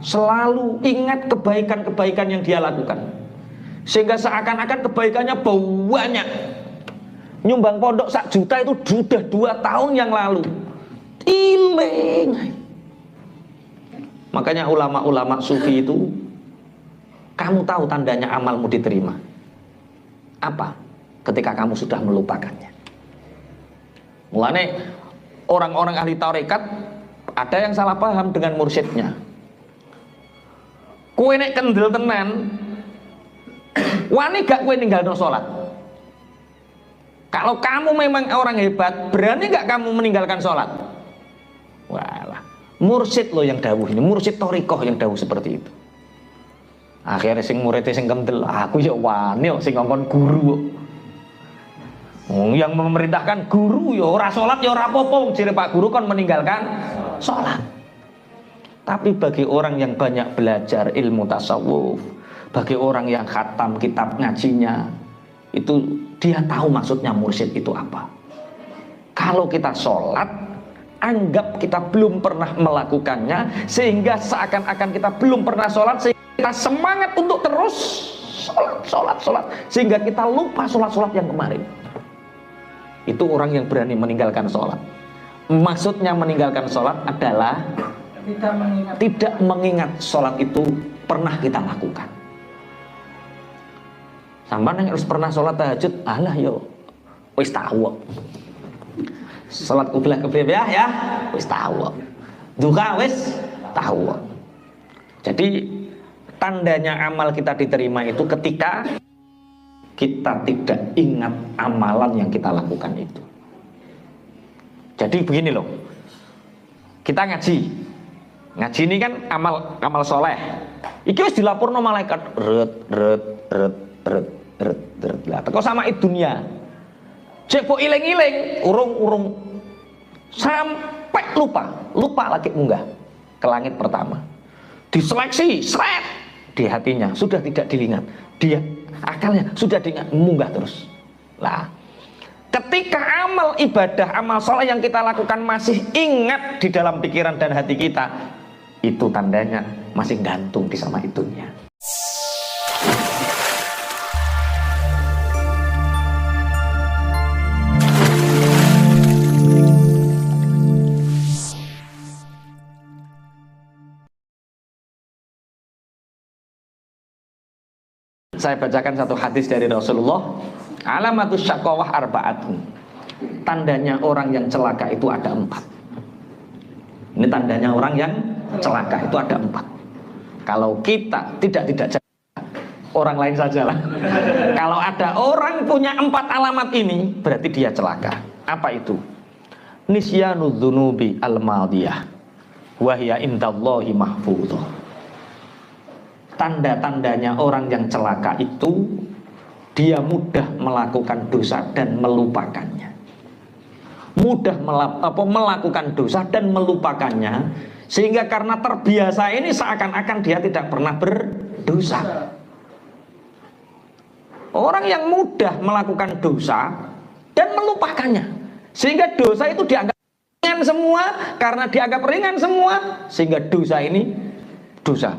selalu ingat kebaikan-kebaikan yang dia lakukan, sehingga seakan-akan kebaikannya banyak. Nyumbang pondok 1 juta itu sudah 2 tahun yang lalu. Iling. Makanya ulama-ulama sufi itu, kamu tahu tandanya amalmu diterima apa? Ketika kamu sudah melupakannya. Mulane orang-orang ahli tarekat ada yang salah paham dengan mursyidnya. Kowe nek kendel tenan, wani gak kowe ninggalno salat? Kalau kamu memang orang hebat, berani gak kamu meninggalkan salat? Walah, mursyid loh yang dawuh ini, mursyid thariqah yang dawuh seperti itu. Akhirnya sing muridnya sing kendel, aku ya wani kok sing ngongkon guru. Yang memerintahkan guru ya ora salat ya ora apa-apa, jere Pak Guru kon meninggalkan salat. Tapi bagi orang yang banyak belajar ilmu tasawuf, bagi orang yang khatam kitab ngajinya, itu dia tahu maksudnya mursyid itu apa. Kalau kita sholat, anggap kita belum pernah melakukannya, sehingga seakan-akan kita belum pernah sholat, sehingga kita semangat untuk terus sholat, sehingga kita lupa sholat yang kemarin. Itu orang yang berani meninggalkan sholat. Maksudnya meninggalkan sholat adalah tidak mengingat sholat itu pernah kita lakukan. Sampai harus pernah sholat tahajud, alah yo, wis tahu. Sholat qiblah ya, wis tahu. Duha wis tahu. Jadi tandanya amal kita diterima itu ketika kita tidak ingat amalan yang kita lakukan itu. Jadi begini loh, kita ngaji ini kan amal soleh. Iki wis dilaporno malaikat, ret. Lah teko sama dunia. Cek po iling-iling, urung sampai lupa lagi munggah ke langit pertama. Diseleksi, seret di hatinya, sudah tidak diingat. Dia akalnya sudah diingat, munggah terus. Lah, ketika amal ibadah, amal soleh yang kita lakukan masih ingat di dalam pikiran dan hati kita, itu tandanya masih gantung di sama itunya. Saya bacakan satu hadis dari Rasulullah. Alamatus syaqawah arba'atun. Tandanya orang yang celaka itu ada 4. Ini tandanya orang yang celaka itu ada 4. Kalau kita tidak orang lain sajalah. Kalau ada orang punya 4 alamat ini, berarti dia celaka. Apa itu? Nisyanud dzunubi al-madiyah wa hiya indallahi mahfudhah. Tanda-tandanya orang yang celaka itu dia mudah melakukan dosa dan melupakannya. Mudah melakukan dosa dan melupakannya, sehingga karena terbiasa ini seakan-akan dia tidak pernah berdosa. Orang yang mudah melakukan dosa dan melupakannya, sehingga dosa itu dianggap ringan semua. Karena dianggap ringan semua, sehingga dosa ini dosa.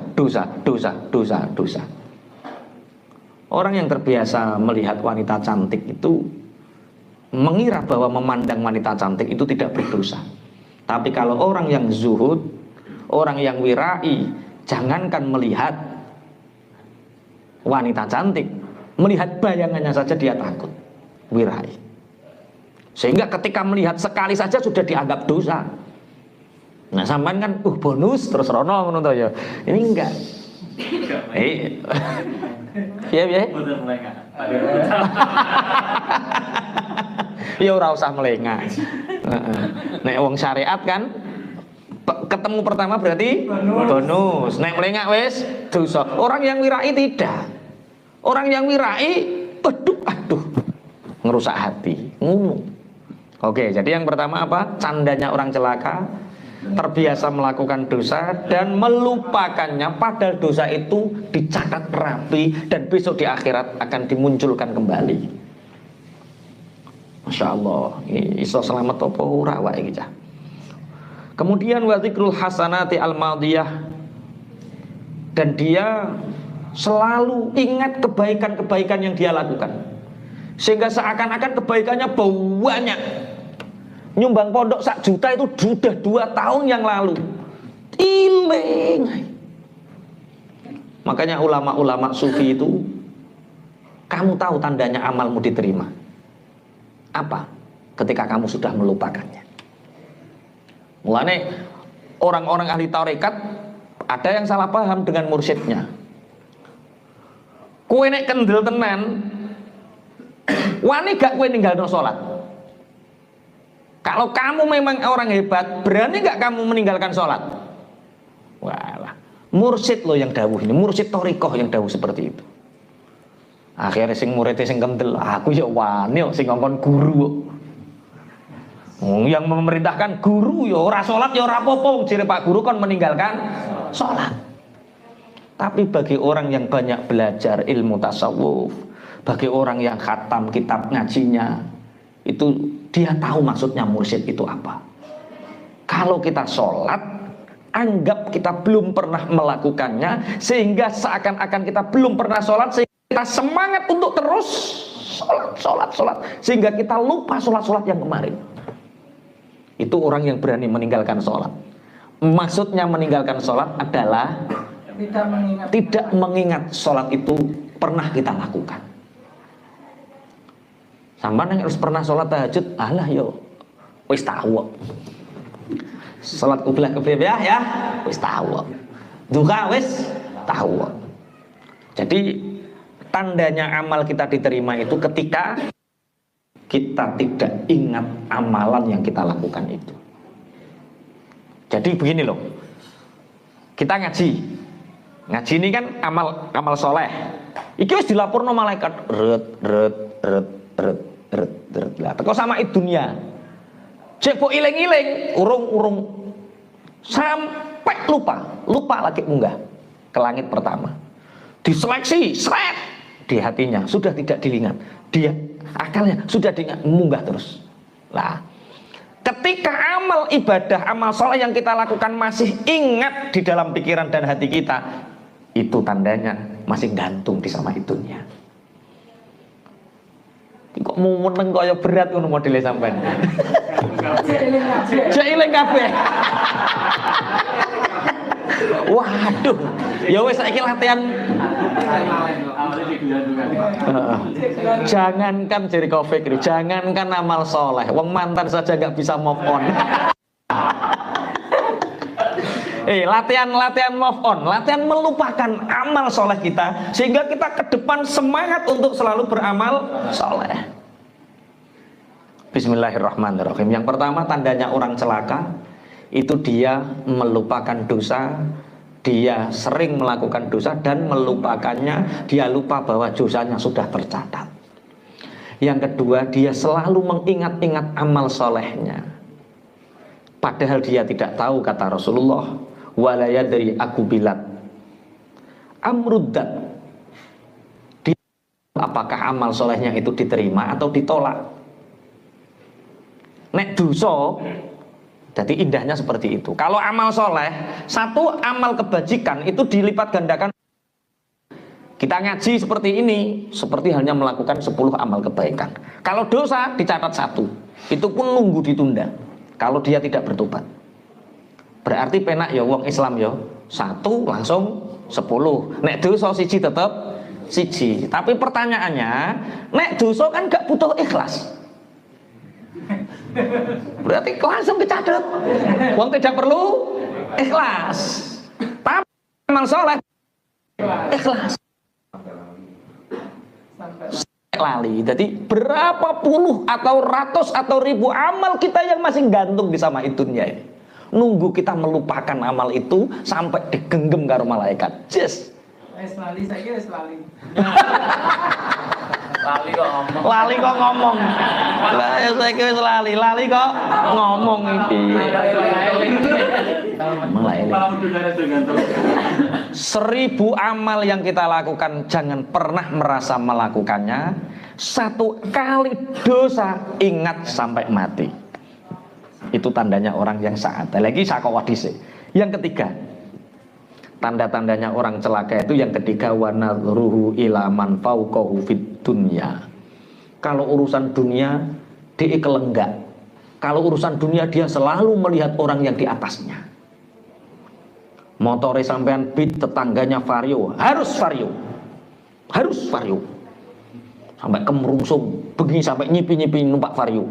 Orang yang terbiasa melihat wanita cantik itu mengira bahwa memandang wanita cantik itu tidak berdosa. Tapi kalau orang yang zuhud, orang yang wirai, jangankan melihat wanita cantik, melihat bayangannya saja dia takut, wirai. Sehingga ketika melihat sekali saja sudah dianggap dosa. Nah, sampean kan bonus terus rono ngono to ya. Ini enggak. Piye? Ya ora usah melengah. Nek wong syariat kan ketemu pertama berarti bonus. Nek melengah wis dosa. Orang yang wirai tidak. Orang yang wirai aduh ngerusak hati, ngomong. Oke, jadi yang pertama apa? Tandanya orang celaka, terbiasa melakukan dosa dan melupakannya, padahal dosa itu dicatat rapi dan besok di akhirat akan dimunculkan kembali. Masya Allah, iso selamat apa ora wae iki. Kemudian wa dzikrul hasanati al madiyah dan dia selalu ingat kebaikan-kebaikan yang dia lakukan, sehingga seakan-akan kebaikannya banyak. Nyumbang pondok 1 juta itu sudah 2 tahun yang lalu. Iling. Makanya ulama-ulama sufi itu, kamu tahu tandanya amalmu diterima apa? Ketika kamu sudah melupakannya. Mulane orang-orang ahli tarekat ada yang salah paham dengan mursyidnya. Kowe nek kendel tenan, wani gak kowe ninggalno salat? Kalau kamu memang orang hebat, berani gak kamu meninggalkan sholat? Walah, mursyid loh yang dawuh ini, mursyid thariqah yang dawuh seperti itu. Akhirnya sing muridnya sing kendel, aku ya wani kok sing ngongkon guru. Yang memerintahkan guru ya ora sholat ya ora apa-apa, jere Pak Guru kon meninggalkan sholat. Tapi bagi orang yang banyak belajar ilmu tasawuf, bagi orang yang khatam kitab ngajinya, itu dia tahu maksudnya mursyid itu apa. Kalau kita sholat, anggap kita belum pernah melakukannya, sehingga seakan-akan kita belum pernah sholat, sehingga kita semangat untuk terus sholat, sehingga kita lupa sholat yang kemarin. Itu orang yang berani meninggalkan sholat. Maksudnya meninggalkan sholat adalah tidak mengingat sholat itu pernah kita lakukan. Sampai yang harus pernah sholat tahajud, alah yo, wis tahu. Sholat qiblah ya, wis tahu. Duha wis tahu. Jadi tandanya amal kita diterima itu ketika kita tidak ingat amalan yang kita lakukan itu. Jadi begini loh, kita ngaji ini kan amal soleh. Iki wis dilaporno malaikat, ret. Lah teko sama dunia. Cek kok iling-iling, urung sampai lupa lagi munggah ke langit pertama. Diseleksi, seret di hatinya, sudah tidak diingat. Dia akalnya sudah diingat, munggah terus. Lah, ketika amal ibadah, amal soleh yang kita lakukan masih ingat di dalam pikiran dan hati kita, itu tandanya masih gantung di sama dunia. Kok mau meneng kaya berat ngono modele sampean. Cek ilang kabeh. Waduh, ya wis saiki latihan. Jangankan jari Taufik, jangankan amal soleh, wong mantan saja nggak bisa move on. Latihan move on, latihan melupakan amal soleh kita, sehingga kita ke depan semangat untuk selalu beramal soleh. Bismillahirrahmanirrahim. Yang pertama tandanya orang celaka, itu dia melupakan dosa, dia sering melakukan dosa dan melupakannya, dia lupa bahwa dosanya sudah tercatat. Yang kedua, dia selalu mengingat-ingat amal solehnya, padahal dia tidak tahu, kata Rasulullah, wala yadri akubilat amruddat, apakah amal solehnya itu diterima atau ditolak. Nek dosa, jadi indahnya seperti itu. Kalau amal soleh, satu amal kebajikan itu dilipat gandakan. Kita ngaji seperti ini, seperti hanya melakukan 10 amal kebaikan. Kalau dosa dicatat 1, itu pun nunggu ditunda kalau dia tidak bertobat. Berarti penak ya wong Islam ya, 1 langsung 10. Nek dosa siji tetep siji. Tapi pertanyaannya, nek dosa kan gak butuh ikhlas. Berarti langsung dicatat. Wong tidak perlu ikhlas. Tapi amal soleh ikhlas. Lali. Jadi berapa puluh atau ratus atau ribu amal kita yang masih gantung di sama itunya ini. Nunggu kita melupakan amal itu sampai digenggam karo malaikat. Yes. Lali saya kira lali. Lali kok ngomong. Lah saya kira lali kok ngomong iki. Mulai 1000 amal yang kita lakukan jangan pernah merasa melakukannya. 1 kali dosa ingat sampai mati. Itu tandanya orang yang saat. Lagi sakowadise. Yang ketiga, Tanda-tandanya orang celaka itu yang ketiga, wa nadhruhu ila man fawqahu fid dunya. Kalau urusan dunia dia kelenggak. Kalau urusan dunia dia selalu melihat orang yang di atasnya. Motore sampean beat, tetangganya vario, harus vario. Harus vario. Sampai kemerungsung, begini sampai nyipi-nyipi numpak vario.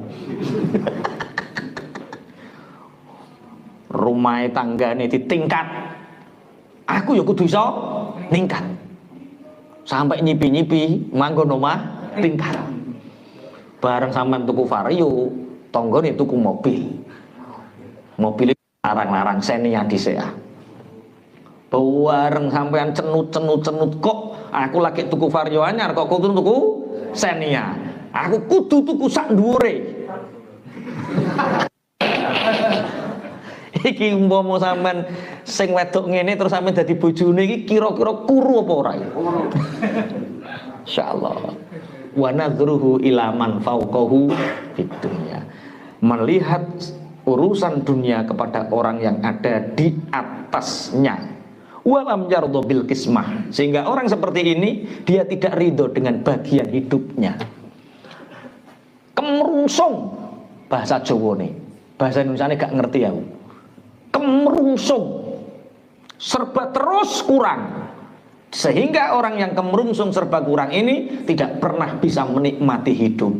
Rumah tanggane ditingkat. Aku ya kudu iso ningkat. Sampai nyipi-nyipi manggon omah tingkat. Bareng sampean tuku vario, tanggane tuku mobil. Mobil larang-larang Xenia dhisik. Bareng sampean cenut kok aku lagi tuku vario anyar kok kudu tuku Xenia. Aku kudu tuku sak dhuwure. Iki umpama sampean sing wedok ngene terus sampean dadi bojone iki kira-kira kuru apa ora iki? Insyaallah. Wa nadhruhu ila man fawqahu fid dunya. Melihat urusan dunia kepada orang yang ada di atasnya. Walam yardha bil qismah. Sehingga orang seperti ini dia tidak ridho dengan bagian hidupnya. Kemerungsung bahasa Jawa nih. Bahasa Indonesia ini gak ngerti aku. Kemerungsung, serba terus kurang, sehingga orang yang kemerungsung serba kurang ini tidak pernah bisa menikmati hidup,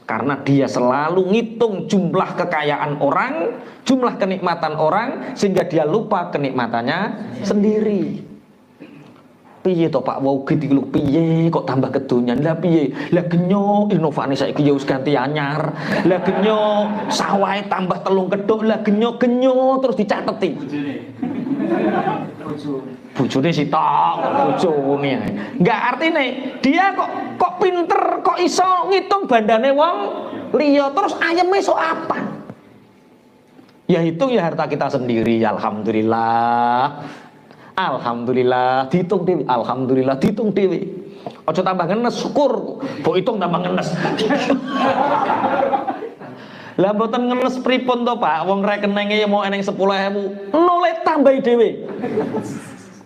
karena dia selalu ngitung jumlah kekayaan orang, jumlah kenikmatan orang, sehingga dia lupa kenikmatannya sendiri. Piye to Pak wau gitu lho, piye kok tambah kedonyan lah, piye lah genyo inovane saiki ya wis ganti anyar, lah genyo sawahe tambah telung kedok, lah genyo terus dicateti bojone sitok bojone enggak, artine dia kok pinter, kok iso ngitung bandane wong liya, terus ayeme sok apa ya hitung ya harta kita sendiri. Alhamdulillah dihitung dewi, alhamdulillah dihitung dewi. Ojo tambah ngenes, syukur. Mbok hitung tambah ngenes. Lah mboten ngenes pripun to Pak? Wong rekenenge mau eneng 10.000, nole tambahi dhewe.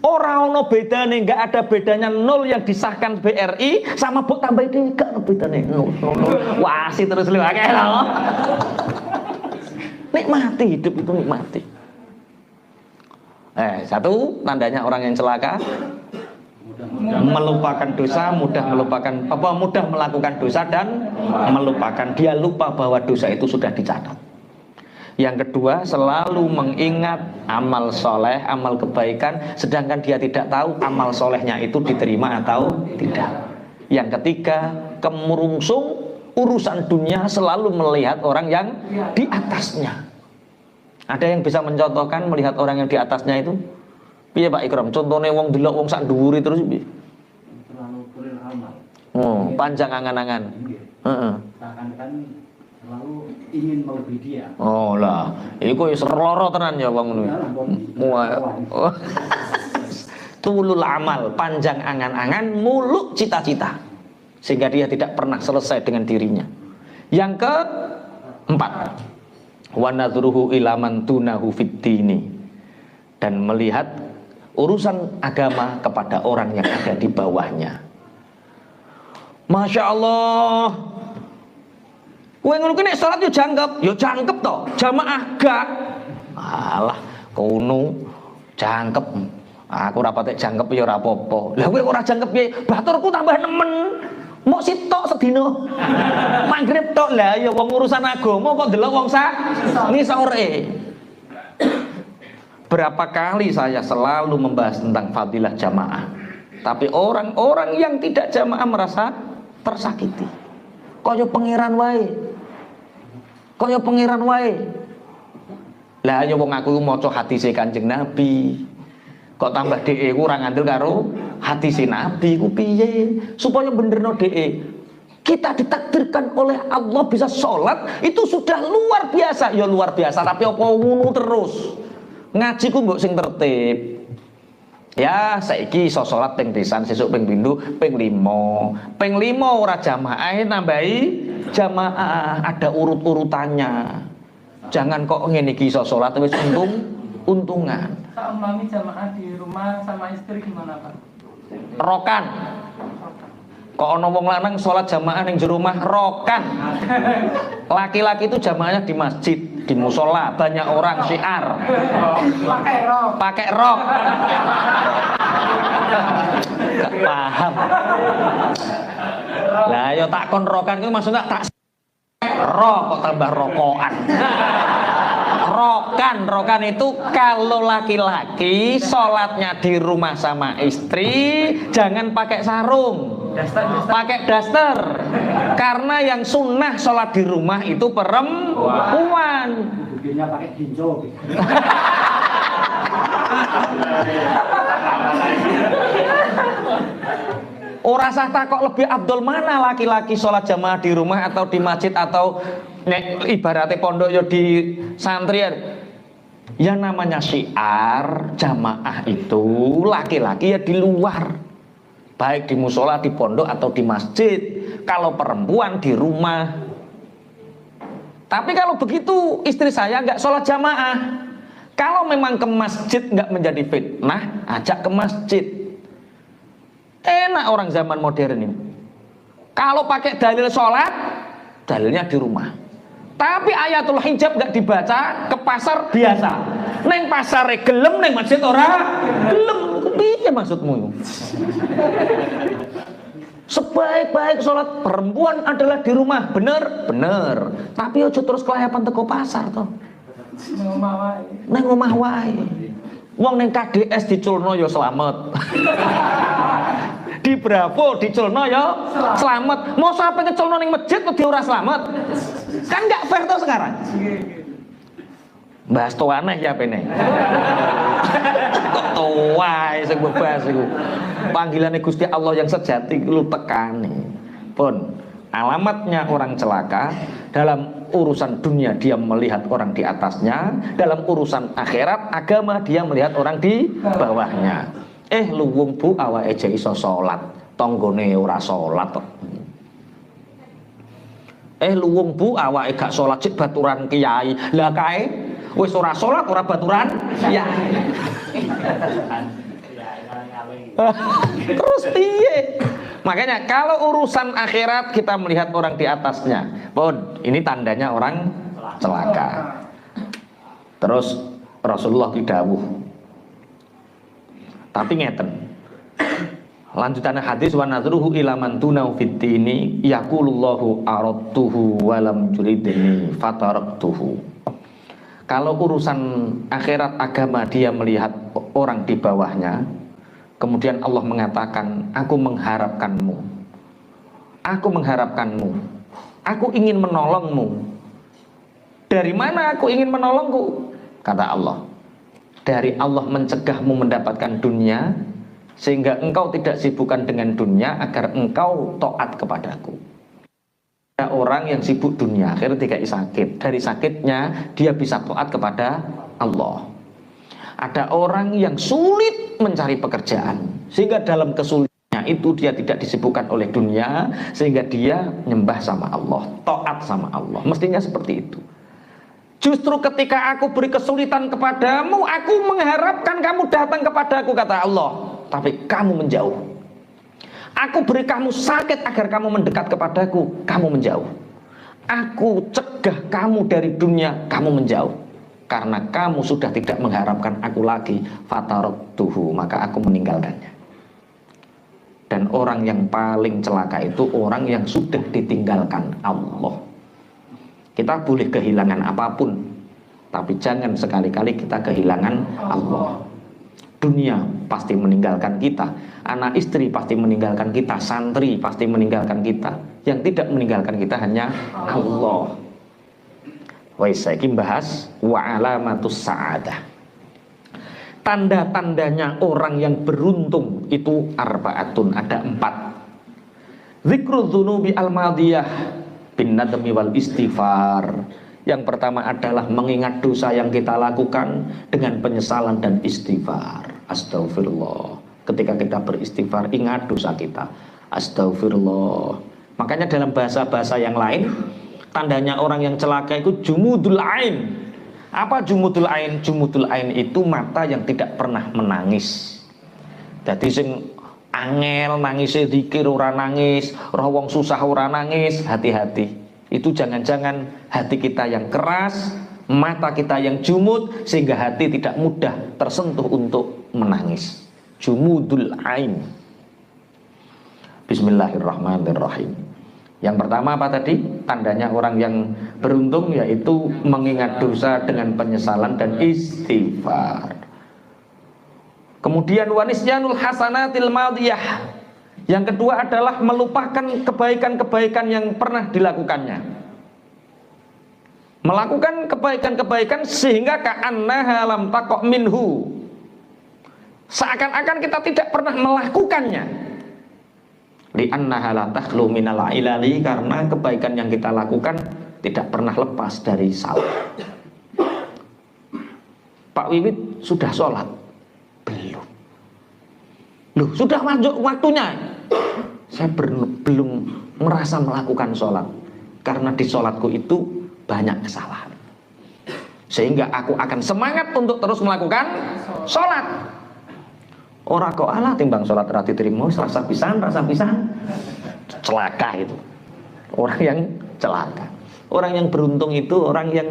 Ora ono bedane, enggak ada bedanya nol yang disahkan BRI sama mbok tambahi dhewe, gak ono bedane. Nol. Wasi terus lho akeh lho. Nikmati hidup itu, nikmati. Satu tandanya orang yang celaka, melupakan dosa, mudah melakukan dosa dan melupakan. Dia lupa bahwa dosa itu sudah dicatat. Yang kedua, selalu mengingat amal soleh, amal kebaikan, sedangkan dia tidak tahu amal solehnya itu diterima atau tidak. Yang ketiga, kemerungsung, urusan dunia, selalu melihat orang yang di atasnya. Ada yang bisa mencontohkan melihat orang yang di atasnya itu? Piye Pak Ikram? Contohnya wong delok wong sak dhuwure terus piye? Terlalu kurir amal. Oh, panjang angan-angan. Heeh. Seakan-akan selalu ingin melebihi dia. Oh lah, iku wis loro tenan ya wong ngono. Tulul amal, panjang angan-angan, muluk cita-cita. Sehingga dia tidak pernah selesai dengan dirinya. Yang keempat, wa nadhruhu ila man tunahu fid dini, dan melihat urusan agama kepada orang yang ada di bawahnya. Masya Allah, kowe ngono ki nek salat yo jangkep to, jamaah gak. Alah, kono jangkep. Aku ora patek jangkep ya ora apa-apa. Lah kowe ora jangkep piye? Baturku tambah nemen. Mok sitok sedina. Maghrib tok lah ya wong urusan agama kok delok wong sak ngisore. Berapa kali saya selalu membahas tentang fadilah jamaah. Tapi orang-orang yang tidak jamaah merasa tersakiti. Kaya pangeran wae. Lah ya wong aku maca hadise Kanjeng Nabi. Kok tambah DE ku ora ngandel karo hadis Nabi ku piye? Supaya benerno DE. Kita ditakdirkan oleh Allah bisa sholat itu sudah luar biasa. Ya luar biasa, tapi apa ngono terus? Ngaji ku mbok sing tertib. Ya saiki iso sholat ping pisan, sesuk ping pindho, ping 5. Ping 5 ora jamaah nambahi jamaah, ada urut-urutannya. Jangan kok ngene iki iso sholat wis untungan. tak umpami jamaah di rumah sama istri gimana Pak? Rokan. Kok ono wong lanang sholat jamaah ning jero omah rokan. Laki-laki itu jamaahnya di masjid, di musola, banyak orang syiar. Pakai rok. Gak paham. Lah yo takon rokan itu maksudnya tak rok kok tambah rokokan. Rokan itu kalau laki-laki sholatnya di rumah sama istri jangan pakai sarung, pakai daster. Karena yang sunnah sholat di rumah itu perempuan. Buktinya pakai ginjo. Ora sah takok lebih abdul mana laki-laki sholat jamaah di rumah atau di masjid atau ibaratnya pondok ya di santri. Ya namanya syiar jamaah itu laki-laki ya di luar, baik di musola, di pondok atau di masjid. Kalau perempuan di rumah. Tapi kalau begitu istri saya nggak sholat jamaah. Kalau memang ke masjid nggak menjadi fitnah, ajak ke masjid. Enak orang zaman modern ini. Kalau pakai dalil sholat, dalilnya di rumah. Tapi ayatul hijab gak dibaca, ke pasar biasa. Neng pasar gelem, neng masjid ora gelem. Piye maksudmu? Sebaik-baik sholat perempuan adalah di rumah, bener, bener. Tapi ojo terus kelayapan teko pasar toh. Neng omah wae. Wong neng KDS diculno ya selamat. Di Bravo diculno ya selamat. Mau sampai ngeculno ning masjid kok ora selamat? Kan nggak fair tuh sekarang. Bahas to aneh ya pene. Kok tuwae sing bahas iku. Panggilane Gusti Allah yang sejati lu tekani. Pun alamatnya orang celaka dalam urusan dunia dia melihat orang di atasnya, dalam urusan akhirat agama dia melihat orang di bawahnya. Lu wong bu awake aja iso salat, tanggane ora salat kok. Lu wong bu awake gak salat cek baturan kiai. Lah kae wis ora salat ora baturan kiai. Terus piye? Makanya kalau urusan akhirat kita melihat orang di atasnya. Pun ini tandanya orang celaka. Terus Rasulullah didhawuh. Tapi ngeten. Lanjutannya hadis wa nadruhu ila man tunau fiddini yaqulullahu aradtuhu wa lam yuridni fataraktuhu. Kalau urusan akhirat agama dia melihat orang di bawahnya, kemudian Allah mengatakan, aku mengharapkanmu. Aku mengharapkanmu. Aku ingin menolongmu. Dari mana aku ingin menolongku? Kata Allah. Dari Allah mencegahmu mendapatkan dunia, sehingga engkau tidak sibukkan dengan dunia, agar engkau taat kepadaku. Ada orang yang sibuk dunia, akhirnya tidak sakit. Dari sakitnya dia bisa taat kepada Allah. Ada orang yang sulit mencari pekerjaan, sehingga dalam kesulitannya itu dia tidak disibukkan oleh dunia, sehingga dia nyembah sama Allah, taat sama Allah. Mestinya seperti itu. Justru ketika aku beri kesulitan kepadamu, aku mengharapkan kamu datang kepadaku, kata Allah. Tapi kamu menjauh. Aku beri kamu sakit agar kamu mendekat kepadaku, kamu menjauh. Aku cegah kamu dari dunia, kamu menjauh. Karena kamu sudah tidak mengharapkan aku lagi, fataraktuhu, maka aku meninggalkannya. Dan orang yang paling celaka itu orang yang sudah ditinggalkan Allah. Kita boleh kehilangan apapun, tapi jangan sekali-kali kita kehilangan Allah. Dunia pasti meninggalkan kita, anak istri pasti meninggalkan kita, santri pasti meninggalkan kita. Yang tidak meninggalkan kita hanya Allah. Wais saiki bahas wa alamatus sa'adah. Tanda-tandanya orang yang beruntung itu arbaatun, ada 4. Zikrul dzunubi al-madiyah bin nadmi wal istighfar. Yang pertama adalah mengingat dosa yang kita lakukan dengan penyesalan dan istighfar. Astagfirullah. Ketika kita beristighfar, ingat dosa kita. Astagfirullah. Makanya dalam bahasa-bahasa yang lain, tandanya orang yang celaka itu jumudul ain. Apa jumudul ain? Jumudul ain itu mata yang tidak pernah menangis. Jadi sing angel nangis zikir ora nangis, roh wong susah ora nangis, hati-hati. Itu jangan-jangan hati kita yang keras, mata kita yang jumud sehingga hati tidak mudah tersentuh untuk menangis. Jumudul ain. Bismillahirrahmanirrahim. Yang pertama apa tadi? Tandanya orang yang beruntung yaitu mengingat dosa dengan penyesalan dan istighfar. Kemudian wanisyanul hasanatil madiyah. Yang kedua adalah melupakan kebaikan-kebaikan yang pernah dilakukannya. Melakukan kebaikan-kebaikan sehingga ka'annaha lam taqo' minhu. Seakan-akan kita tidak pernah melakukannya. Li'annaha la takhlu minal ilali, karena kebaikan yang kita lakukan tidak pernah lepas dari salah. Pak Wiwit sudah sholat? Belum. Loh, sudah masuk waktunya? Saya belum merasa melakukan sholat, karena di sholatku itu banyak kesalahan, sehingga aku akan semangat untuk terus melakukan sholat. Orang kok alah timbang sholat rati terima rasa pisan celaka itu. Orang yang celaka. Orang yang beruntung itu orang yang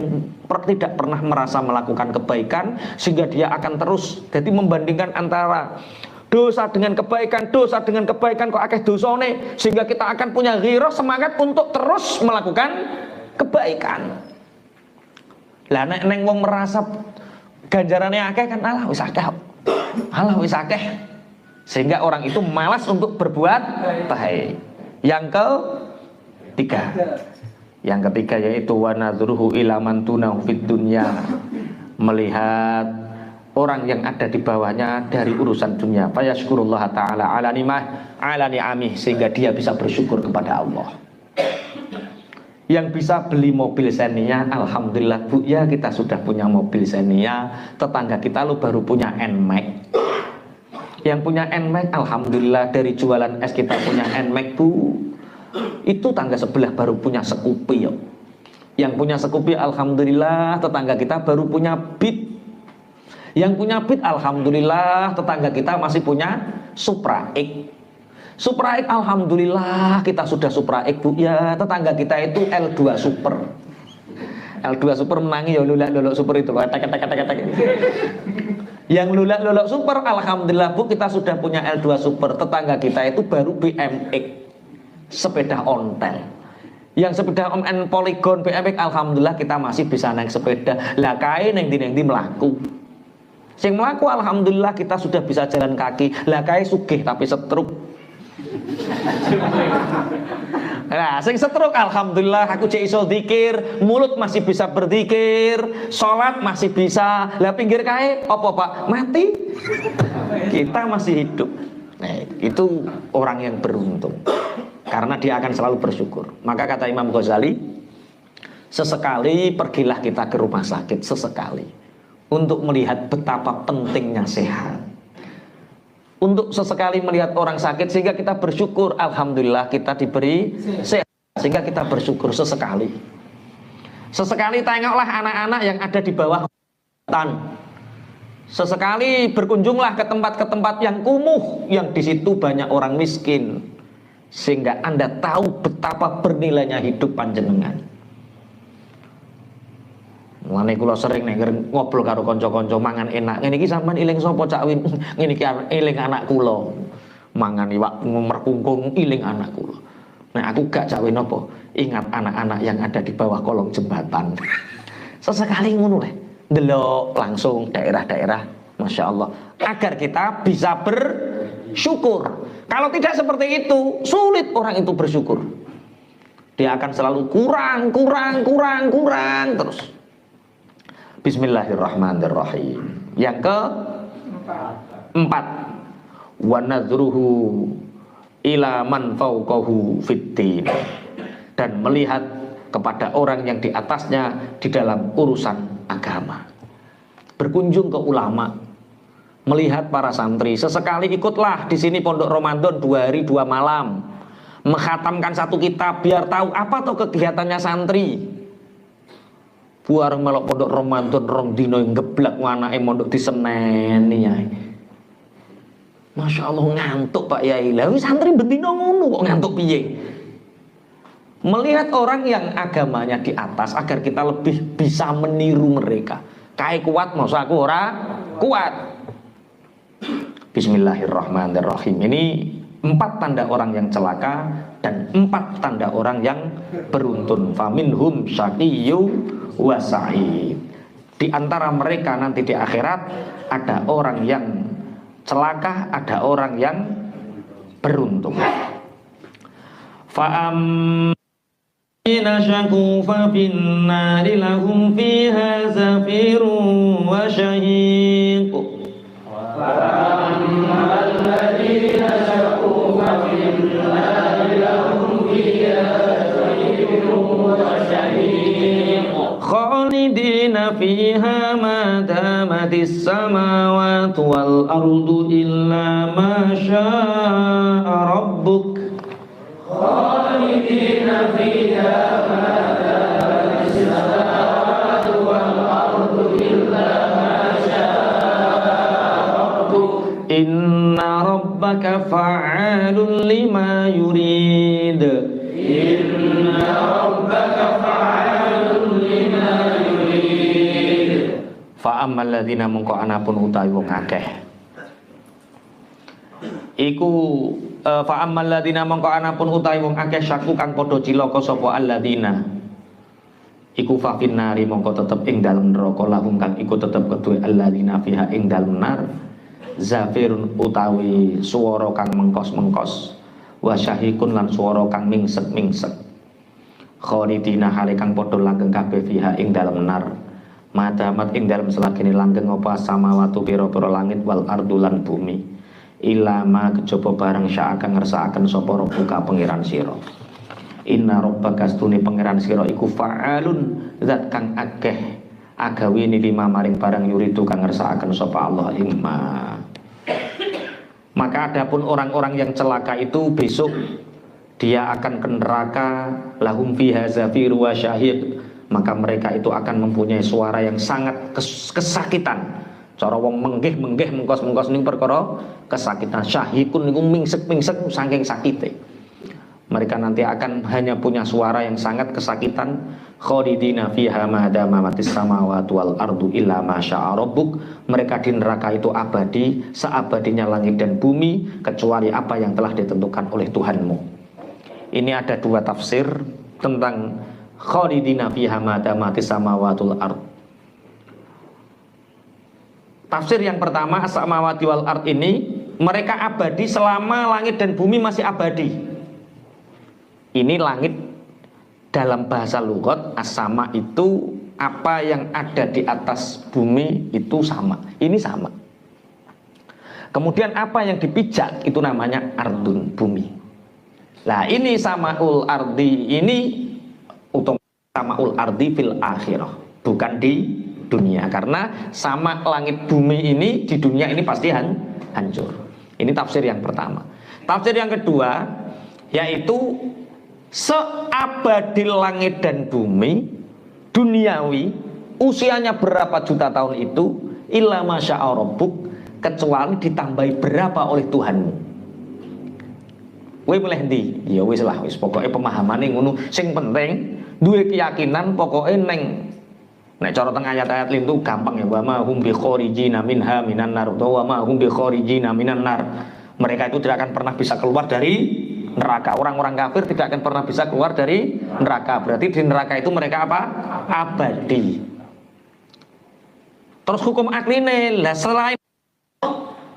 tidak pernah merasa melakukan kebaikan sehingga dia akan terus jadi membandingkan antara dosa dengan kebaikan kok akeh dosane, sehingga kita akan punya ghirah, semangat untuk terus melakukan kebaikan. Lah nek neng wong merasa ganjarane akeh kan alah wis akeh, sehingga orang itu malas untuk berbuat baik. Yang ketiga yaitu wa nadruhu ila man tunahu fid dunya, melihat orang yang ada di bawahnya dari urusan dunia, fa yashkurullah taala ala ni'amih, sehingga dia bisa bersyukur kepada Allah. Yang bisa beli mobil Xenia, alhamdulillah Bu ya, kita sudah punya mobil Xenia. Tetangga kita lo baru punya NMAX. Yang punya NMAX, alhamdulillah, dari jualan es kita punya NMAX Bu. Itu tangga sebelah baru punya Scoopy yo. Yang punya Scoopy, alhamdulillah, tetangga kita baru punya Beat. Yang punya Beat, alhamdulillah, tetangga kita masih punya Supra X. Supra X, alhamdulillah, kita sudah Supra X Bu ya. Tetangga kita itu L2 Super. L2 Super menangi ya lulak-luluk Super itu. Yang lulak-luluk Super, alhamdulillah Bu, kita sudah punya L2 Super. Tetangga kita itu baru BMX, sepeda ontel. Yang sepeda on Polygon BMX, alhamdulillah kita masih bisa naik sepeda. Lah kae neng di melaku. Sing melaku alhamdulillah kita sudah bisa jalan kaki. Lah kae sugih tapi setruk. Nah, sing setruk alhamdulillah aku cek iso zikir, mulut masih bisa berzikir, sholat masih bisa. Lah pinggir kae apa Pak? Mati. Kita masih hidup. Nah, itu orang yang beruntung, karena dia akan selalu bersyukur. Maka kata Imam Ghazali, sesekali pergilah kita ke rumah sakit, sesekali, untuk melihat betapa pentingnya sehat. Untuk sesekali melihat orang sakit sehingga kita bersyukur, alhamdulillah kita diberi sehat, sehingga kita bersyukur sesekali. Sesekali tengoklah anak-anak yang ada di bawah hutan. Sesekali berkunjunglah ke tempat-tempat yang kumuh, yang di situ banyak orang miskin, sehingga Anda tahu betapa bernilainya hidup panjenengan. Mulane kula sering nek ngobrol karo kanca-kanca mangan enak. Ngene iki sampean eling sapa Cak Win? Ngene iki eling anak kula. Mangan iwak merkungkung eling anak kula. Nek aku gak Cak Win apa? Ingat anak-anak yang ada di bawah kolong jembatan. Sesekali ngono le. Delok langsung daerah-daerah, Masya Allah, agar kita bisa bersyukur. Kalau tidak seperti itu, sulit orang itu bersyukur. Dia akan selalu kurang terus. Bismillahirrahmanirrahim. Yang keempat, wa nadruhu ila man fawqahu fiddin, dan melihat kepada orang yang di atasnya di dalam urusan agama. Berkunjung ke ulama, melihat para santri. Sesekali ikutlah di sini Pondok Ramadan 2 hari 2 malam, menghatamkan 1 kitab biar tahu apa tuh kegiatannya santri. Buareng melok pondok Ramadan rong dino ngeblak anake mondok diseneni ae. Masya Allah ngantuk Pak Yai. Lah santri bendino ngono kok ngantuk piye? Melihat orang yang agamanya di atas agar kita lebih bisa meniru mereka. Kae kuat masa aku ora kuat. Bismillahirrahmanirrahim. Ini 4 tanda orang yang celaka dan 4 tanda orang yang beruntun. Faminhum syaqiyyu wa sa'id. Di antara mereka nanti di akhirat ada orang yang celaka, ada orang yang beruntung. Fa'am Inasyaku fa finnari lahum fiha zafirun wa syahiq. Khalidina fiha ma damatis samawati wal ardu illa ma syaa rabbuk. Khalidina fiha ma damatis samawati wal ardu illa ma syaa rabbuk. Inna rabbaka fa'alun lima yurid. Inna rabbaka fa'alun lima yurid. Fa'ammal ladzina mungko anapun utawi wong akeh iku fa'ammal ladzina mungko anapun utawi wong akeh syaku kang padha cilaka sapa alladzina iku fa finnari mongko tetep ing dalem neraka lahum kang iku tetep kedue alladzina fiha ing dalem nar zafirun utawi swara kang mengkos-mengkos wa syahikun lan swara kang mingsek-mingsek khalidina hale kang padha langgeng kabeh fiha ing dalem nar madamat ing dalem selagine langgeng apa samawatu pira-pira langit wal ardu lan bumi ilama kejaba barang sya'aka ngersakaken sapa rabbuka pangeran sira. Inna rabbaka stune pangeran sira iku fa'alun zat kang akeh agawene lima maring barang yuridu kang ngersakaken sapa Allah imma. Maka adapun orang-orang yang celaka itu besok dia akan ke neraka lahum fiha zafir wa syahid. Maka mereka itu akan mempunyai suara yang sangat kesakitan. Cara wong menggih-menggih mengkos-mengkos ning perkara kesakitan. Syahikun niku mingsek-mingsek saking sakite. Mereka nanti akan hanya punya suara yang sangat kesakitan. Khalidina fiha ma damatis samawati wal ardu illa ma syaa rabbuk. Mereka di neraka itu abadi, seabadinya langit dan bumi kecuali apa yang telah ditentukan oleh Tuhanmu. Ini ada 2 tafsir tentang khalidina fiha ma damatis samawati wal ard. Tafsir yang pertama as-samawati wal ard ini mereka abadi selama langit dan bumi masih abadi. Ini langit dalam bahasa lughat as-sama itu apa yang ada di atas bumi itu sama. Ini sama. Kemudian apa yang dipijak itu namanya ardun bumi. Nah ini samaul ardi ini samaul ardi fil akhirah, bukan di dunia, karena sama langit bumi ini di dunia ini pasti hancur. Ini tafsir yang pertama. Tafsir yang kedua yaitu seabadi langit dan bumi duniawi usianya berapa juta tahun itu illa masya'a rabbuk kecuali ditambahi berapa oleh Tuhanmu. Kowe milih ndi? Ya wis lah, wis pokoke pemahamane ngono. Sing penting duwe keyakinan pokoke neng nek cara teng ayat-ayat lintu gampang ya, wa ma hum bi kharijina minha minan nar wa ma hum bi kharijina minan nar. Mereka itu tidak akan pernah bisa keluar dari neraka. Orang-orang kafir tidak akan pernah bisa keluar dari neraka. Berarti di neraka itu mereka apa? Abadi. Terus hukum akline lah selain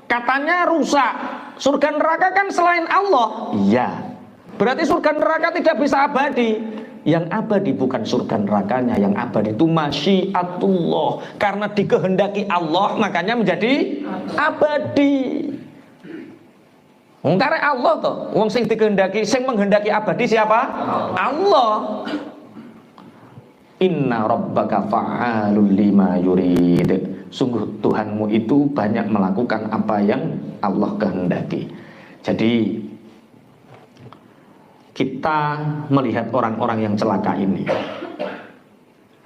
katanya rusak. Surga neraka kan selain Allah. Iya. Berarti surga neraka tidak bisa abadi. Yang abadi bukan surga nerakanya, yang abadi itu masyiatullah. Karena dikehendaki Allah makanya menjadi abadi. Wong karek Allah toh. Wong sing dikehendaki, sing menghendaki abadi siapa? Allah. Inna rabbaka fa'alul lima yurid. Sungguh Tuhanmu itu banyak melakukan apa yang Allah kehendaki. Jadi kita melihat orang-orang yang celaka ini,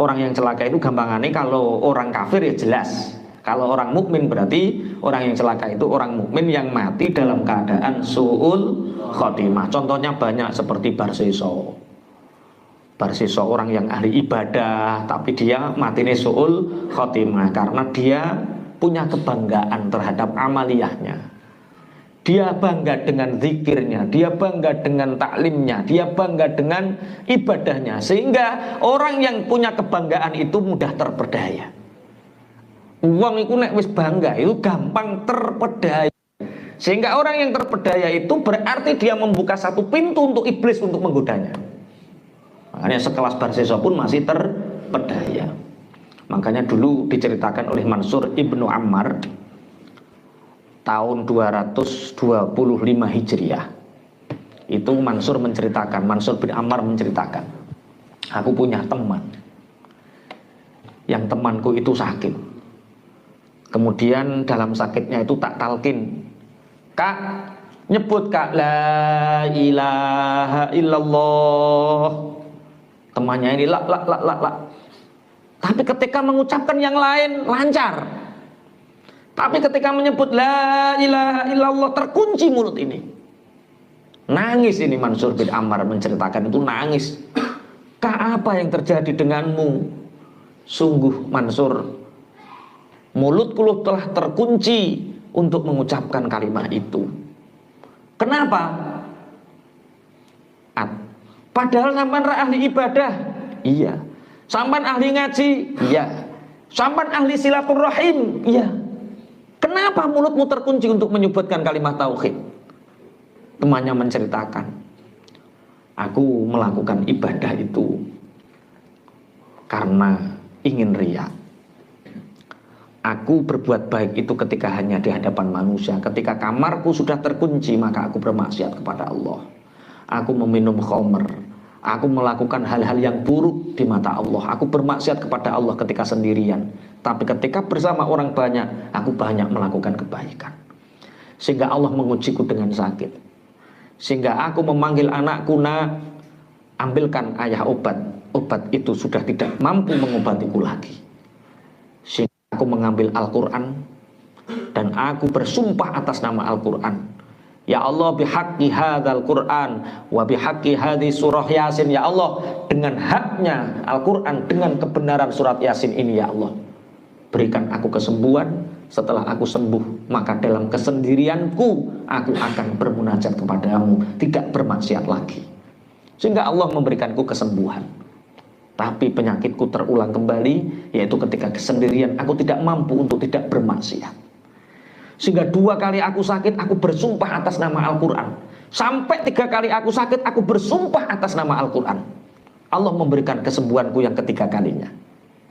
Orang yang celaka itu gampangannya kalau orang kafir ya jelas. Kalau orang mukmin berarti orang yang celaka itu orang mukmin yang mati dalam keadaan su'ul khotimah. Contohnya banyak seperti Barsiso. Barsiso orang yang ahli ibadah tapi dia matinya su'ul khotimah karena dia punya kebanggaan terhadap amaliyahnya. Dia bangga dengan zikirnya, dia bangga dengan taklimnya, dia bangga dengan ibadahnya. Sehingga orang yang punya kebanggaan itu mudah terpedaya. Wong itu nek wis bangga itu gampang terpedaya. Sehingga orang yang terpedaya itu berarti dia membuka satu pintu untuk iblis untuk menggodanya. Makanya sekelas Barsiso pun masih terpedaya. Makanya dulu diceritakan oleh Mansur Ibnu Ammar tahun 225 Hijriah. Itu Mansur menceritakan, Mansur bin Ammar menceritakan, aku punya teman, yang temanku itu sakit. Kemudian dalam sakitnya itu tak talkin, Kak, nyebut Kak la ilaha illallah. Temannya ini la. Tapi ketika mengucapkan yang lain lancar. Tapi ketika menyebut la ilaha illallah terkunci mulut ini. Nangis ini Mansur bin Ammar menceritakan itu nangis. Kak, apa yang terjadi denganmu? Sungguh Mansur, mulutku telah terkunci untuk mengucapkan kalimat itu. Kenapa? Padahal sampean ahli ibadah. Iya. Sampean ahli ngaji. Iya. Sampean ahli silaturahim. Iya. Kenapa mulutmu terkunci untuk menyebutkan kalimat tauhid? Temannya menceritakan, aku melakukan ibadah itu karena ingin riya. Aku berbuat baik itu ketika hanya di hadapan manusia. Ketika kamarku sudah terkunci, maka aku bermaksiat kepada Allah. Aku meminum khamr. Aku melakukan hal-hal yang buruk di mata Allah. Aku bermaksiat kepada Allah ketika sendirian. Tapi ketika bersama orang banyak, aku banyak melakukan kebaikan. Sehingga Allah mengujiku dengan sakit. Sehingga aku memanggil anakku, nak, ambilkan ayah obat. Obat itu sudah tidak mampu mengobatiku lagi. Sehingga aku mengambil Al-Quran. Dan aku bersumpah atas nama Al-Quran. Ya Allah, bihaqqi hadzal Qur'an wa bihaqqi hadhi surah Yasin. Ya Allah, dengan haknya Al-Quran, dengan kebenaran surat Yasin ini, ya Allah, berikan aku kesembuhan. Setelah aku sembuh, maka dalam kesendirianku aku akan bermunajat kepadamu, tidak bermaksiat lagi. Sehingga Allah memberikanku kesembuhan. Tapi penyakitku terulang kembali, yaitu ketika kesendirian aku tidak mampu untuk tidak bermaksiat. Sehingga 2 kali aku sakit, aku bersumpah atas nama Al-Quran. Sampai 3 kali aku sakit, aku bersumpah atas nama Al-Quran. Allah memberikan kesembuhanku yang ketiga kalinya.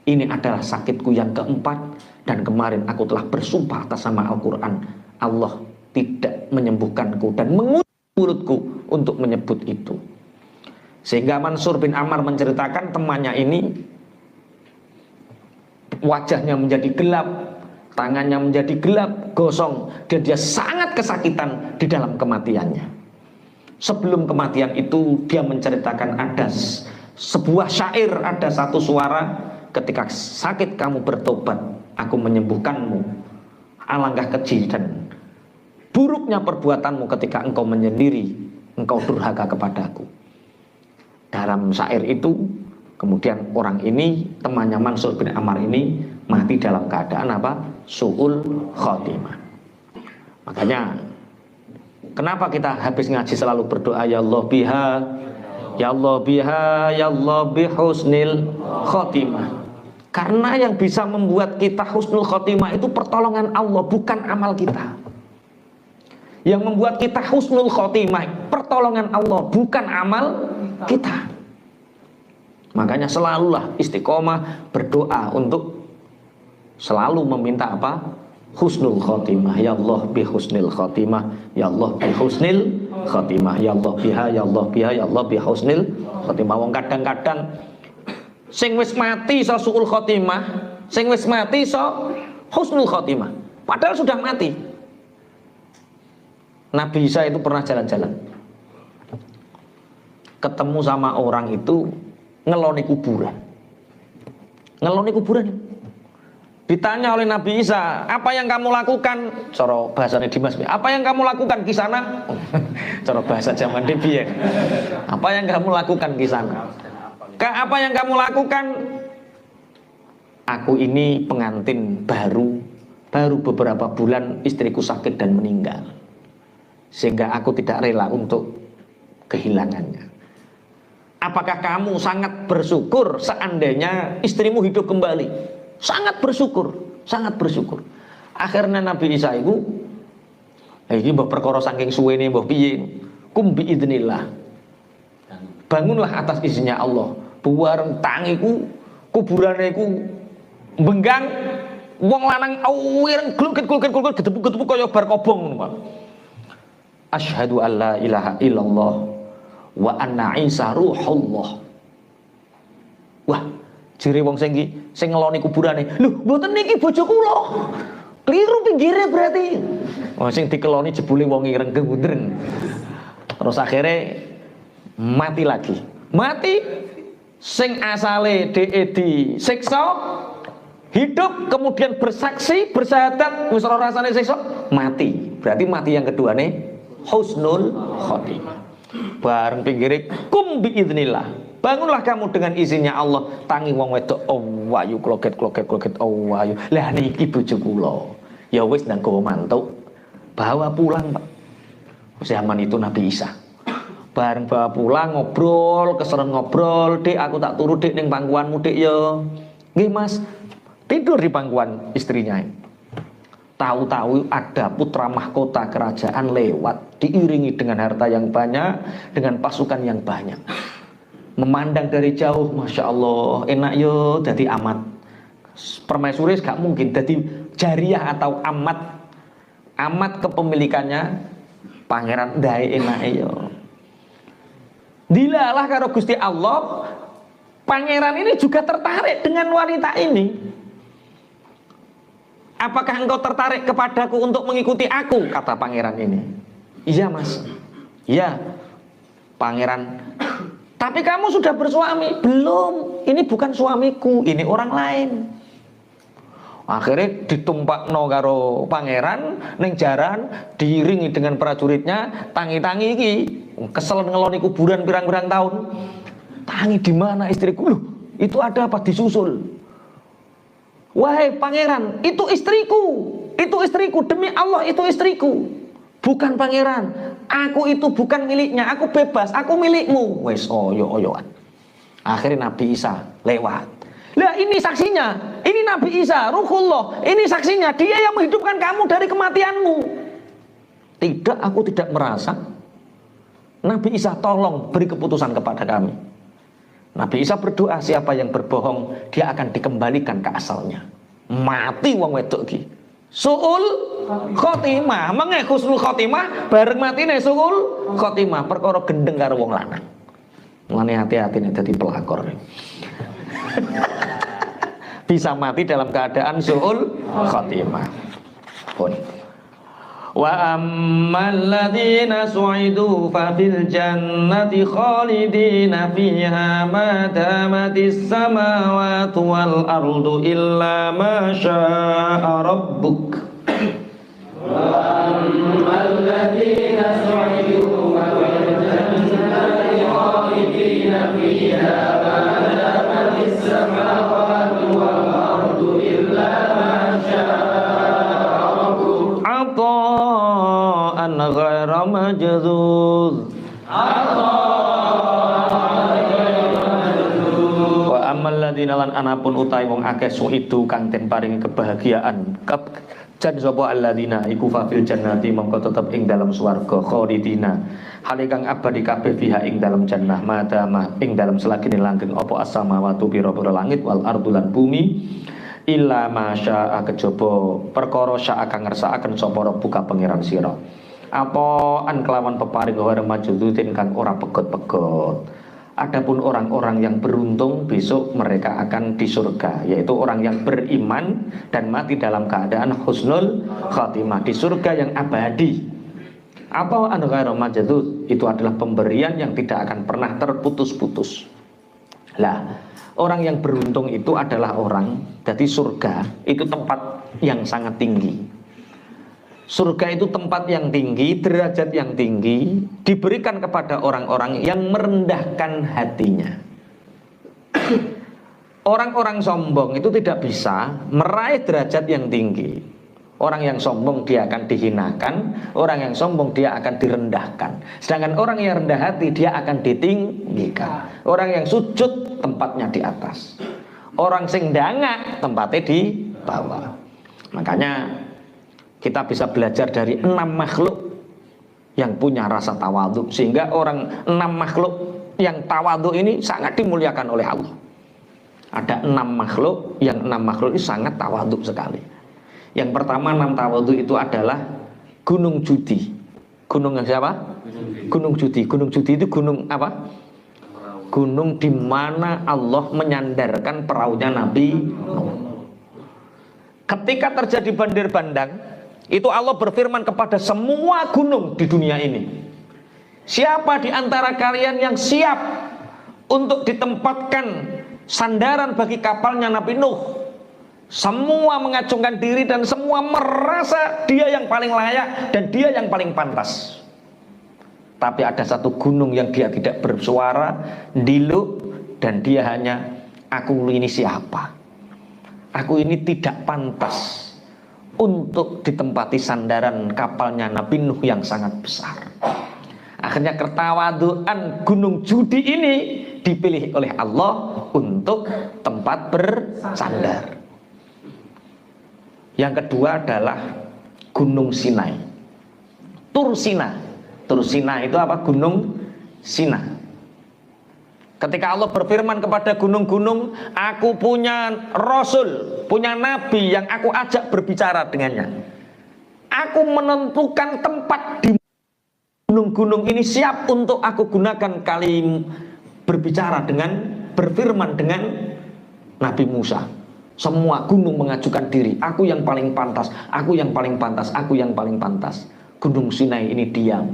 Ini adalah sakitku yang keempat. Dan kemarin aku telah bersumpah atas nama Al-Quran. Allah tidak menyembuhkanku dan menguji mulutku untuk menyebut itu. Sehingga Mansur bin Ammar menceritakan temannya ini wajahnya menjadi gelap, tangannya menjadi gelap, gosong, dan dia sangat kesakitan di dalam kematiannya. Sebelum kematian itu dia menceritakan ada sebuah syair, ada satu suara, ketika sakit kamu bertobat, aku menyembuhkanmu. Alangkah keji dan buruknya perbuatanmu ketika engkau menyendiri, engkau durhaka kepadaku. Dalam syair itu kemudian orang ini, temannya Mansur bin Ammar ini mati dalam keadaan apa? Su'ul khotimah. Makanya kenapa kita habis ngaji selalu berdoa, ya Allah biha, ya Allah biha, ya Allah bihusnil khotimah. Karena yang bisa membuat kita husnul khotimah itu pertolongan Allah, bukan amal kita. Yang membuat kita husnul khotimah pertolongan Allah, bukan amal kita. Makanya selalulah istiqomah berdoa untuk selalu meminta apa? Husnul khotimah. Ya Allah bi husnil khotimah. Ya Allah bi husnil khotimah. Ya Allah biha, ya Allah biha, ya Allah bi husnil khotimah. Wong kadang-kadang sing wis mati iso suul khotimah, sing wis mati iso husnul khotimah. Padahal sudah mati. Nabi Isa itu pernah jalan-jalan, ketemu sama orang itu ngeloni kuburan. ngeloni kuburan. Ditanya oleh Nabi Isa, apa yang kamu lakukan? Cara bahasanya Dimas, apa yang kamu lakukan di sana? Cara bahasa zaman Debian. Apa yang kamu lakukan di sana? Apa yang kamu lakukan? Aku ini pengantin baru beberapa bulan istriku sakit dan meninggal, sehingga aku tidak rela untuk kehilangannya. Apakah kamu sangat bersyukur seandainya istrimu hidup kembali? Sangat bersyukur, sangat bersyukur. Akhirnya Nabi Isa itu, ini mbah perkara saking suwene mbah piye, kum bi idznillah. Bangunlah atas izinnya Allah. Buareng tangiku, kuburane iku benggang, wong lanang awireng glukit gedebuk kaya bar kobong ngono, Pak. Asyhadu an la ilaha illallah wa anna Isa ruhullah. Wah, jere wong sing ngeloni kuburane, lho mboten niki bojo kula. Kliru pinggire berarti. Wong sing dikeloni jebule wong ireng gendreng. Terus akhirnya mati lagi. Mati sing asale dhek disiksa hidup kemudian bersaksi bersyahadat wis ora rasane siksa mati. Berarti mati yang keduane husnul khotimah. Bareng pinggire kum bi idznillah. Bangunlah kamu dengan izinnya Allah. Tangi wong wedok wayu kloget wayu. Lah niki bojo kula. Ya wis nang gowo mantuk. Bawa pulang, Pak. Zaman itu Nabi Isa. Bareng bawa pulang ngobrol, keseren ngobrol, "Dik, aku tak turu Dik ning pangkuanmu Dik ya." "Nggih, Mas." Tidur di pangkuan istrinya. Tahu-tahu ada putra mahkota kerajaan lewat, diiringi dengan harta yang banyak, dengan pasukan yang banyak. Memandang dari jauh, Masya Allah, enak yo jadi amat. Permaisuri gak mungkin jadi jariah atau amat. Amat kepemilikannya pangeran dae enak yo. Dilalah karo Gusti Allah, pangeran ini juga tertarik dengan wanita ini. Apakah engkau tertarik kepadaku untuk mengikuti aku? Kata pangeran ini. Iya, Mas. Iya, pangeran. Tapi kamu sudah bersuami? Belum, ini bukan suamiku, ini orang lain. Akhirnya ditumpakno karo pangeran ning jaran, diiringi dengan prajuritnya, tangi-tangi iki kesel ngeloni kuburan pirang-pirang tahun. Tangi di mana istriku? Loh, itu ada apa disusul? Wahai pangeran, itu istriku, demi Allah itu istriku. Bukan pangeran, aku itu bukan miliknya, aku bebas, aku milikmu. Wes oyo-oyoan. Akhirnya Nabi Isa lewat. Lah ini saksinya, ini Nabi Isa, Ruhullah, ini saksinya, dia yang menghidupkan kamu dari kematianmu. Tidak, aku tidak merasa. Nabi Isa tolong beri keputusan kepada kami. Nabi Isa berdoa, siapa yang berbohong, dia akan dikembalikan ke asalnya. Mati wong wedok iki. Su'ul khotimah, mengke husnul khotimah bareng matine su'ul khotimah, perkara gendeng karo wong lanang. Mulane hati-hati nek dadi pelakor. Bisa mati dalam keadaan su'ul khotimah. Pun. Wa ammal ladzina su'idu fa fil jannati khalidina fiha ma damatis samawati wal ardu illa ma syaa rabbuk. Wa ammal ladzina su'idu fa fil jannati khalidina fiha ma damatis samawati wal ardu illa ma syaa ata'an ghaira majzuz. Wa ammal ladzina lan anapun utahe wong akeh suidu kang den paringi kebahagiaan jan sapa alladzina iku fil jannati mongko tetep ing dalam swarga khalidina hale kang abadi kabeh fiha ing dalam jannah madama ing dalam selagine langgeng apa as-samawati pira-pira langit wal ardu lan bumi illa masya kejaba perkara sya kang ngersakaken sapa buka pangeran sira apa an kelawan peparing ora majududin kang ora pegot-pegot. Adapun orang-orang yang beruntung besok mereka akan di surga, yaitu orang yang beriman dan mati dalam keadaan husnul khatimah di surga yang abadi. Apa an ghairu majudud? Itu adalah pemberian yang tidak akan pernah terputus-putus. Lah Orang yang beruntung itu adalah orang, jadi surga itu tempat yang sangat tinggi. Surga itu tempat yang tinggi, derajat yang tinggi, diberikan kepada orang-orang yang merendahkan hatinya. Orang-orang sombong itu tidak bisa meraih derajat yang tinggi. Orang yang sombong dia akan dihinakan, orang yang sombong dia akan direndahkan. Sedangkan orang yang rendah hati dia akan ditinggikan. Orang yang sujud tempatnya di atas. Orang sing dangak tempatnya di bawah. Makanya kita bisa belajar dari 6 makhluk yang punya rasa tawadhu, sehingga orang 6 makhluk yang tawadhu ini sangat dimuliakan oleh Allah. Ada 6 makhluk, yang 6 makhluk ini sangat tawadhu sekali. Yang pertama 6 tawadhu itu adalah gunung judi. Gunung yang siapa? Gunung judi. Gunung judi itu gunung apa? Gunung di mana Allah menyandarkan perahunya Nabi Nuh. Ketika terjadi banjir bandang, itu Allah berfirman kepada semua gunung di dunia ini, siapa di antara kalian yang siap untuk ditempatkan sandaran bagi kapalnya Nabi Nuh? Semua mengacungkan diri dan semua merasa dia yang paling layak dan dia yang paling pantas. Tapi ada satu gunung yang dia tidak bersuara, diluk, dan dia hanya, aku ini siapa? Aku ini tidak pantas untuk ditempati sandaran kapalnya Nabi Nuh yang sangat besar. Akhirnya ketawaduan gunung judi ini dipilih oleh Allah untuk tempat bersandar. Yang kedua adalah Gunung Sinai, Tursina. Tursina itu apa? Gunung Sina. Ketika Allah berfirman kepada gunung-gunung, aku punya Rasul, punya Nabi yang aku ajak berbicara dengannya. Aku menentukan tempat di gunung-gunung ini siap untuk aku gunakan kali berbicara dengan, berfirman dengan Nabi Musa. Semua gunung mengajukan diri, aku yang paling pantas, aku yang paling pantas, aku yang paling pantas. Gunung Sinai ini diam.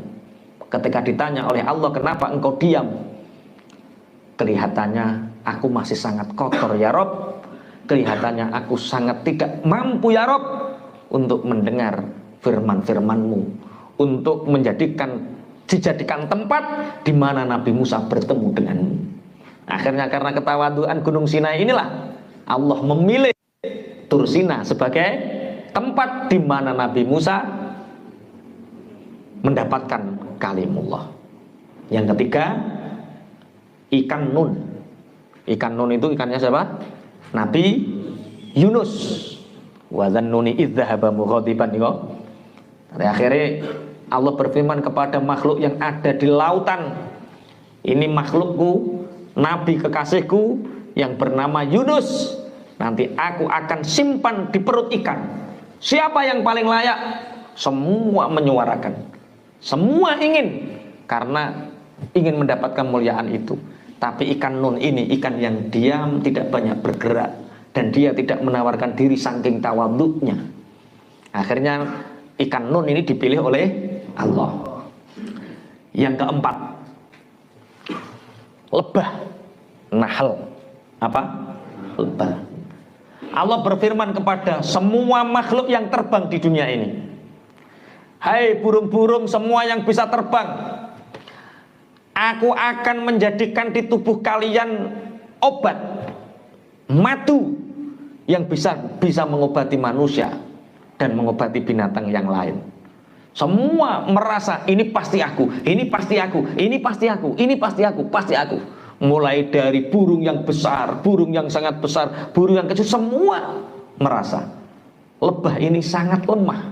Ketika ditanya oleh Allah, kenapa engkau diam? Kelihatannya aku masih sangat kotor ya Rob. Kelihatannya aku sangat tidak mampu ya Rob untuk mendengar firman-firman-Mu, untuk dijadikan tempat di mana Nabi Musa bertemu denganmu. Akhirnya karena ketawaduan Gunung Sinai inilah Allah memilih Tursina sebagai tempat di mana Nabi Musa mendapatkan kalimullah. Yang ketiga, ikan Nun. Ikan Nun itu ikannya siapa? Nabi Yunus. Wa dzannuni idz dzahaba mughadiban. Akhirnya Allah berfirman kepada makhluk yang ada di lautan, ini makhlukku, Nabi kekasihku yang bernama Yunus, nanti aku akan simpan di perut ikan. Siapa yang paling layak? Semua menyuarakan, semua ingin, karena ingin mendapatkan muliaan itu. Tapi ikan Nun ini ikan yang diam, tidak banyak bergerak, dan dia tidak menawarkan diri saking tawadhu'nya. Akhirnya ikan Nun ini dipilih oleh Allah. Yang keempat, lebah, nahl. Apa? Lebah. Allah berfirman kepada semua makhluk yang terbang di dunia ini, hai burung-burung semua yang bisa terbang, aku akan menjadikan di tubuh kalian obat, madu, yang bisa mengobati manusia dan mengobati binatang yang lain. Semua merasa ini pasti aku, ini pasti aku, ini pasti aku, ini pasti aku, pasti aku. Mulai dari burung yang besar, burung yang sangat besar, burung yang kecil, semua merasa lebah ini sangat lemah.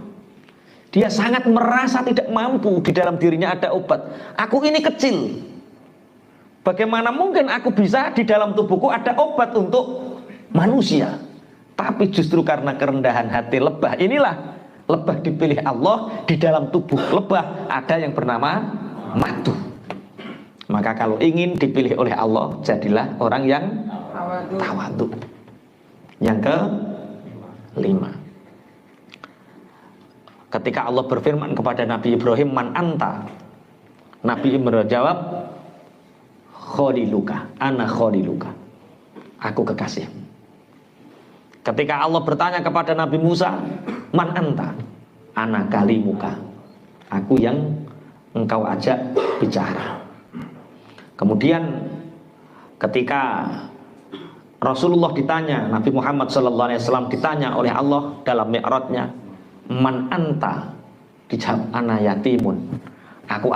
Dia sangat merasa tidak mampu, di dalam dirinya ada obat. Aku ini kecil, bagaimana mungkin aku bisa di dalam tubuhku ada obat untuk manusia? Tapi justru karena kerendahan hati lebah inilah, lebah dipilih Allah. Di dalam tubuh lebah ada yang bernama madu. Maka kalau ingin dipilih oleh Allah, jadilah orang yang tawadhu. Yang kelima, ketika Allah berfirman kepada Nabi Ibrahim, man anta? Nabi Ibrahim jawab, kholiluka, ana kholiluka. aku kekasihmu. Ketika Allah bertanya kepada Nabi Musa, man anta? Ana kalimuka. Aku yang engkau ajak bicara. Kemudian ketika Rasulullah ditanya, Nabi Muhammad SAW ditanya oleh Allah dalam mi'rajnya, man anta? Dijawab, ana yatimun. Aku.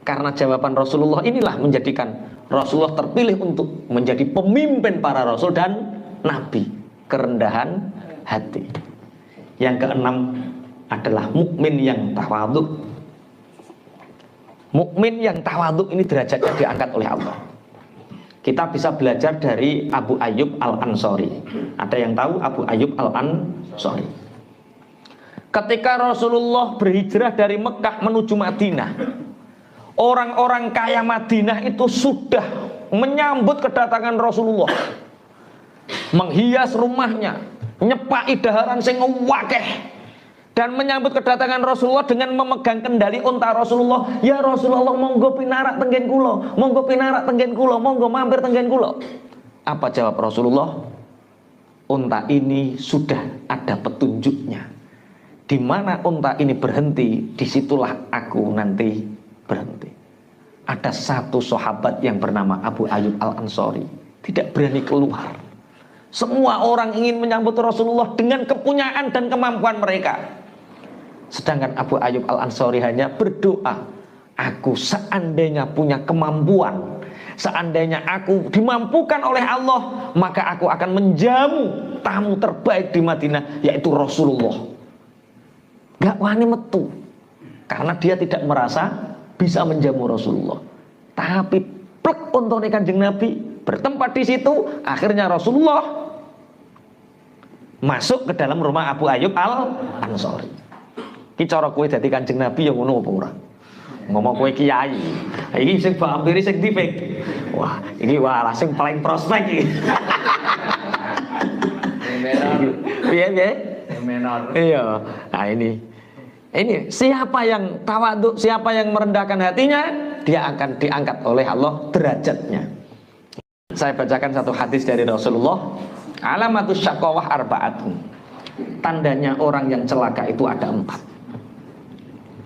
Karena jawaban Rasulullah inilah menjadikan Rasulullah terpilih untuk menjadi pemimpin para rasul dan nabi, kerendahan hati. Yang keenam adalah mukmin yang tawadhu. Mukmin yang tawadhu ini derajatnya diangkat oleh Allah. Kita bisa belajar dari Abu Ayyub Al-Ansori. Ada yang tahu Abu Ayyub Al-Ansori? Ketika Rasulullah berhijrah dari Mekah menuju Madinah, orang-orang kaya Madinah itu sudah menyambut kedatangan Rasulullah, menghias rumahnya, nyepaki daharan sing wakeh, dan menyambut kedatangan Rasulullah dengan memegang kendali unta Rasulullah. Ya Rasulullah, monggo pinarak tenggen kula, monggo pinarak tenggen kula, monggo mampir tenggen kula. Apa jawab Rasulullah? Unta ini sudah ada petunjuknya. Di mana unta ini berhenti, disitulah aku nanti berhenti. Ada satu sahabat yang bernama Abu Ayyub Al-Ansori tidak berani keluar. Semua orang ingin menyambut Rasulullah dengan kepunyaan dan kemampuan mereka. Sedangkan Abu Ayyub Al-Ansori hanya berdoa, aku seandainya punya kemampuan, seandainya aku dimampukan oleh Allah, maka aku akan menjamu tamu terbaik di Madinah, yaitu Rasulullah. Gak wani metu, karena dia tidak merasa bisa menjamu Rasulullah. Tapi plek untune Kanjeng Nabi bertempat di situ. Akhirnya Rasulullah masuk ke dalam rumah Abu Ayyub Al-Ansori. Ki cara kowe dadi Kanjeng Nabi ya ngono apa ora? Ngomong kowe kiai. Iki sing vampiri sing dipik. Wah, iki walah sing paling prospek iki. Piye? Menor. Iya. Nah ini siapa yang tawadhu, siapa yang merendahkan hatinya, dia akan diangkat oleh Allah derajatnya. Saya bacakan satu hadis dari Rasulullah. Alamatus syaqawah arba'atun. Tandanya orang yang celaka itu ada 4.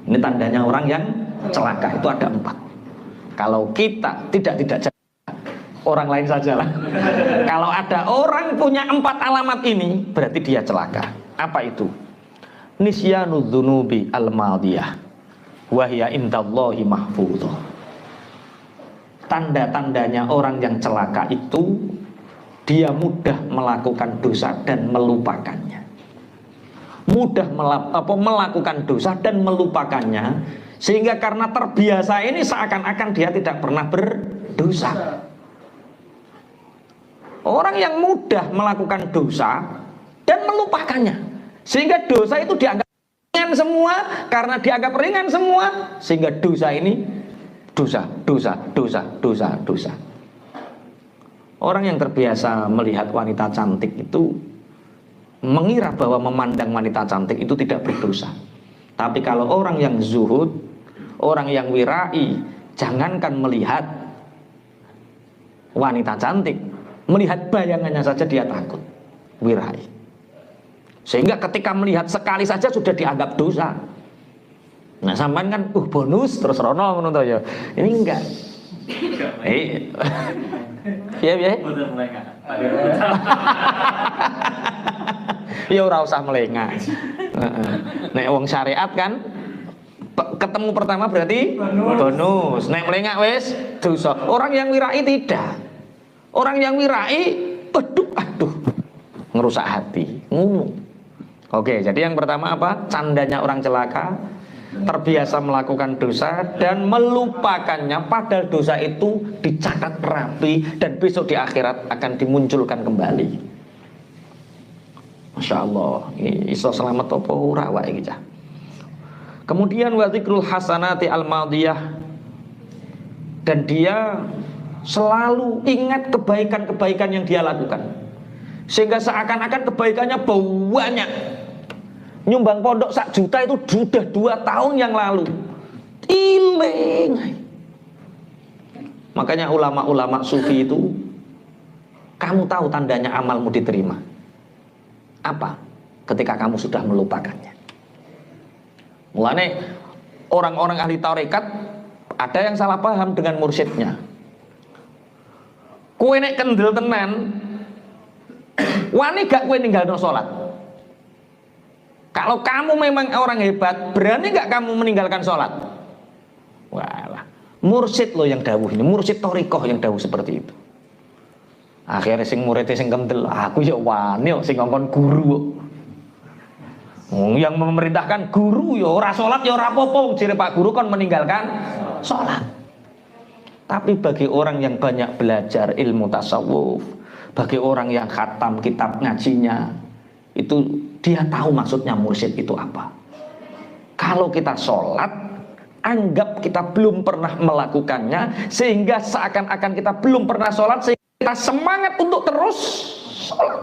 Ini tandanya orang yang celaka itu ada 4. Kalau kita tidak celaka, orang lain sajalah. Kalau ada orang punya 4 alamat ini, berarti dia celaka. Apa itu? Nisyanu dzunubi al-madiyah wa hiya indallahi mahfudhah. Tanda-tandanya orang yang celaka itu dia mudah melakukan dosa dan melupakannya. Mudah melakukan dosa dan melupakannya, sehingga karena terbiasa ini seakan-akan dia tidak pernah berdosa. Orang yang mudah melakukan dosa dan melupakannya, sehingga dosa itu dianggap ringan semua. Karena dianggap ringan semua, sehingga dosa ini dosa. Orang yang terbiasa melihat wanita cantik itu mengira bahwa memandang wanita cantik itu tidak berdosa. Tapi kalau orang yang zuhud, orang yang wirai, jangankan melihat wanita cantik, melihat bayangannya saja dia takut, wirai. Sehingga ketika melihat sekali saja sudah dianggap dosa. Nah, sampean kan bonus terus rono ngono to ya. Ini enggak. Piye? Ya ora usah melengah. Nek wong syariat kan ketemu pertama berarti bonus. Nek melengah wis dosa. Orang yang wirai tidak. Orang yang wirai aduh ngerusak hati. Oke, jadi yang pertama apa? Tandanya orang celaka, terbiasa melakukan dosa dan melupakannya, padahal dosa itu dicatat rapi dan besok di akhirat akan dimunculkan kembali. Masya Allah, iso selamat apa ora wae iki cah. Kemudian wa dzikrul hasanati al-madiyah, dan dia selalu ingat kebaikan-kebaikan yang dia lakukan, sehingga seakan-akan kebaikannya banyak. Nyumbang pondok 1 juta itu sudah 2 tahun yang lalu. Iling. Makanya ulama-ulama sufi itu kamu tahu tandanya amalmu diterima? Apa? Ketika kamu sudah melupakannya. Mulane orang-orang ahli tarekat ada yang salah paham dengan mursyidnya. Kowe nek kendel tenan, wani gak kowe ninggalno salat? Kalau kamu memang orang hebat, berani gak kamu meninggalkan sholat? Walah, mursyid loh yang dawuh ini, mursyid thariqah yang dawuh seperti itu. Akhirnya sing muridnya sing kendel, aku ya wani sing ngongkon guru. Yang memerintahkan guru ya ora sholat ya ora apa-apa, jere Pak Guru kon meninggalkan sholat. Tapi bagi orang yang banyak belajar ilmu tasawuf, bagi orang yang khatam kitab ngajinya, itu dia tahu maksudnya mursyid itu apa. Kalau kita sholat, anggap kita belum pernah melakukannya, sehingga seakan-akan kita belum pernah sholat, sehingga kita semangat untuk terus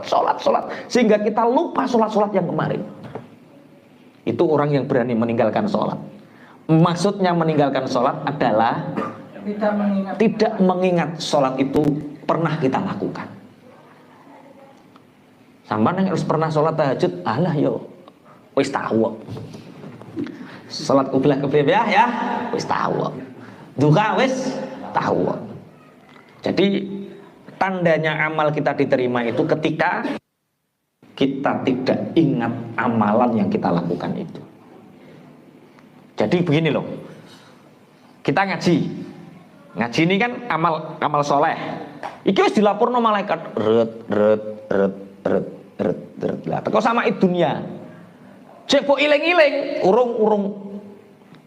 sholat, sehingga kita lupa sholat yang kemarin. Itu orang yang berani meninggalkan sholat. Maksudnya meninggalkan sholat adalah tidak mengingat sholat itu pernah kita lakukan. Sampai yang harus pernah sholat tahajud, alah yo, wis tahu. Sholat qiblah ya, wis tahu. Duha wis tahu. Jadi tandanya amal kita diterima itu ketika kita tidak ingat amalan yang kita lakukan itu. Jadi begini loh, kita ngaji ini kan amal soleh. Iki wis dilaporno malaikat, ret. Lah teko sama dunia. Cek kok iling-iling, urung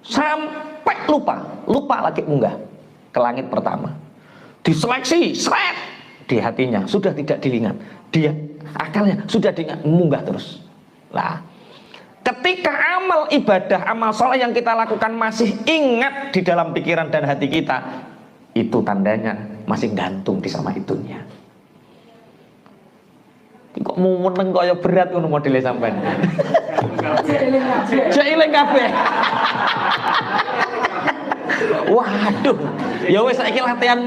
sampai lupa lagi munggah ke langit pertama. Diseleksi, seret di hatinya, sudah tidak diingat. Dia akalnya sudah diingat, munggah terus. Lah, ketika amal ibadah, amal soleh yang kita lakukan masih ingat di dalam pikiran dan hati kita, itu tandanya masih gantung di sama dunia. Kok mau meneng kaya berat ngono modele sampean. Jek eling kabeh. Waduh, ya wis saiki latihan.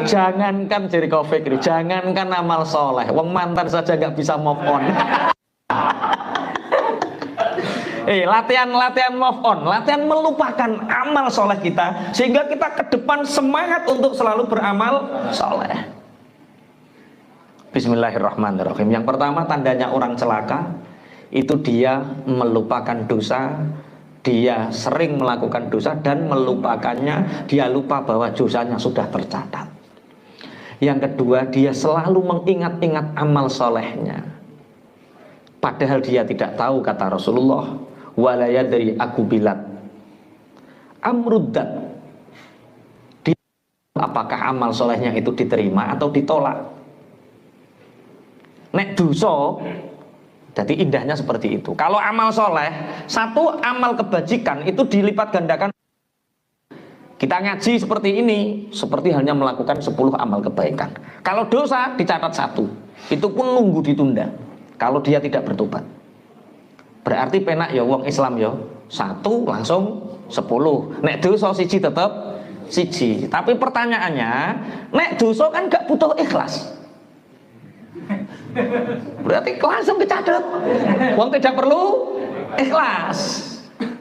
Jangankan jeri Covid itu, jangankan amal soleh, wong mantan saja nggak bisa move on. Latihan move on, latihan melupakan amal soleh kita, sehingga kita ke depan semangat untuk selalu beramal soleh. Bismillahirrahmanirrahim. Yang pertama tandanya orang celaka itu dia melupakan dosa, dia sering melakukan dosa dan melupakannya, dia lupa bahwa dosanya sudah tercatat. Yang kedua, dia selalu mengingat-ingat amal solehnya, padahal dia tidak tahu, kata Rasulullah, wala yadri aku bilat amruddat, apakah amal solehnya itu diterima atau ditolak. Nek dosa, jadi indahnya seperti itu. Kalau amal soleh, satu amal kebajikan itu dilipat gandakan. Kita ngaji seperti ini, seperti hanya melakukan 10 amal kebaikan. Kalau dosa dicatat 1, itu pun nunggu ditunda kalau dia tidak bertobat. Berarti penak ya wong Islam ya, 1 langsung 10. Nek dosa siji tetep siji. Tapi pertanyaannya, nek dosa kan gak butuh ikhlas. Berarti langsung dicatat. Wong tidak perlu ikhlas.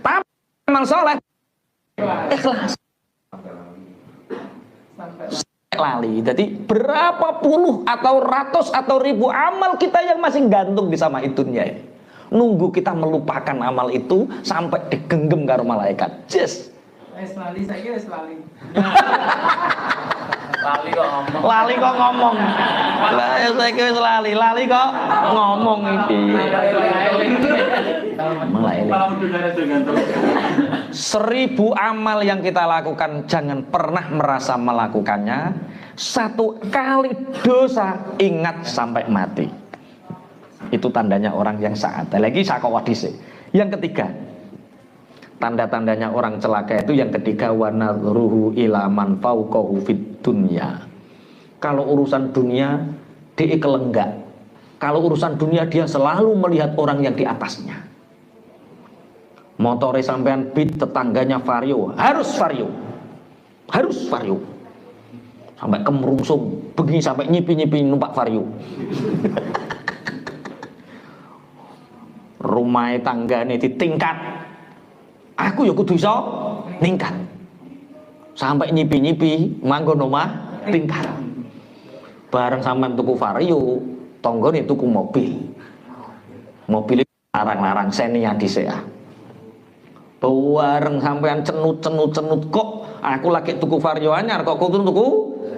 Tapi amal soleh ikhlas. Lali. Jadi berapa puluh atau ratus atau ribu amal kita yang masih gantung di sama itunya. Nunggu kita melupakan amal itu sampai digenggam karo malaikat. Yes. Lali saya kira lali. Lali kok ngomong. Lah ya saya kira lali kok ngomong iki. Mulai 1000 amal yang kita lakukan jangan pernah merasa melakukannya. 1 kali dosa ingat sampai mati. Itu tandanya orang yang saat. Lagi sakowadise. Yang ketiga, tanda-tandanya orang celaka itu yang ketiga, wa nadruhu ila man fauqahu fid dunya. Kalau urusan dunia dia kelenggak. Kalau urusan dunia dia selalu melihat orang yang di atasnya. Motore sampean beat, tetangganya vario, harus vario. sampai kemerungsung, begini sampai nyipi-nyipi numpak vario. Rumah tanggane ditingkat, aku ya kudu iso ningkat. Sampai nyipi-nyipi manggon omah tingkat. Bareng sampean tuku vario, tanggane tuku mobil. Mobil larang-larang Xenia dhisik. Bareng sampean cenut kok aku lagi tuku vario anyar kok kudu tuku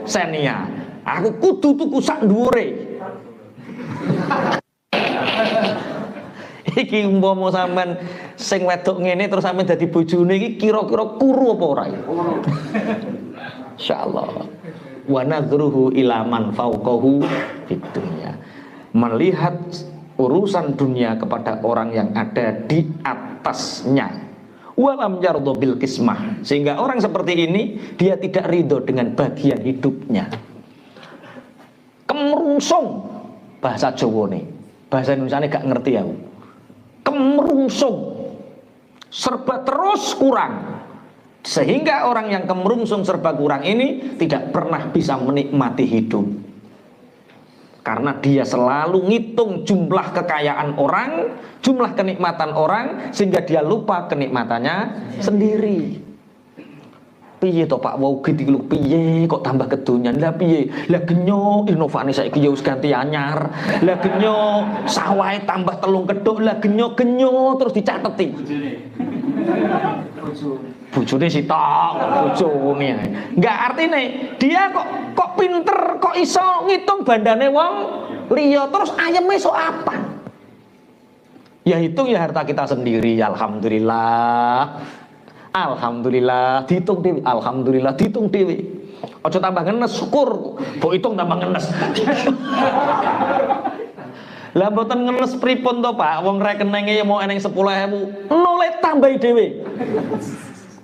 Xenia. Aku kudu tuku sak dhuwure. Iki umpama sampean sing wedok ngene terus sampean dadi bojone iki kira-kira kuru apa ora? Insyaallah. Wa nadruhu ila man fauqahu fid dunya. Melihat urusan dunia kepada orang yang ada di atasnya. Walam yardo bil kismah, sehingga orang seperti ini dia tidak ridho dengan bagian hidupnya. Kemerungsung bahasa Jawa nih, bahasa Indonesia ini gak ngerti aku. Kemerungsung, serba terus kurang, sehingga orang yang kemerungsung serba kurang ini tidak pernah bisa menikmati hidup. Karena dia selalu ngitung jumlah kekayaan orang, jumlah kenikmatan orang, sehingga dia lupa kenikmatannya sendiri. Piye to Pak wau gitu lho, piye kok tambah kedonyan? Lah piye? Lah genyo inovane saiki ya wis ganti anyar. Lah genyo sawahe tambah 3 kedhok. Lah genyo terus dicateti. Bojone sitok, bojone. Enggak artine dia kok pinter, kok iso ngitung bandane wong liya terus ayeme sok apa? Ya hitung ya harta kita sendiri, alhamdulillah. Alhamdulillah dihitung dhewe, alhamdulillah dihitung dhewe. Aja tambah ngenes, syukur. Mbok hitung tambah ngenes. Lah mboten ngenes pripun to Pak? Wong rekenenge mau eneng 10.000, nole tambahi dhewe.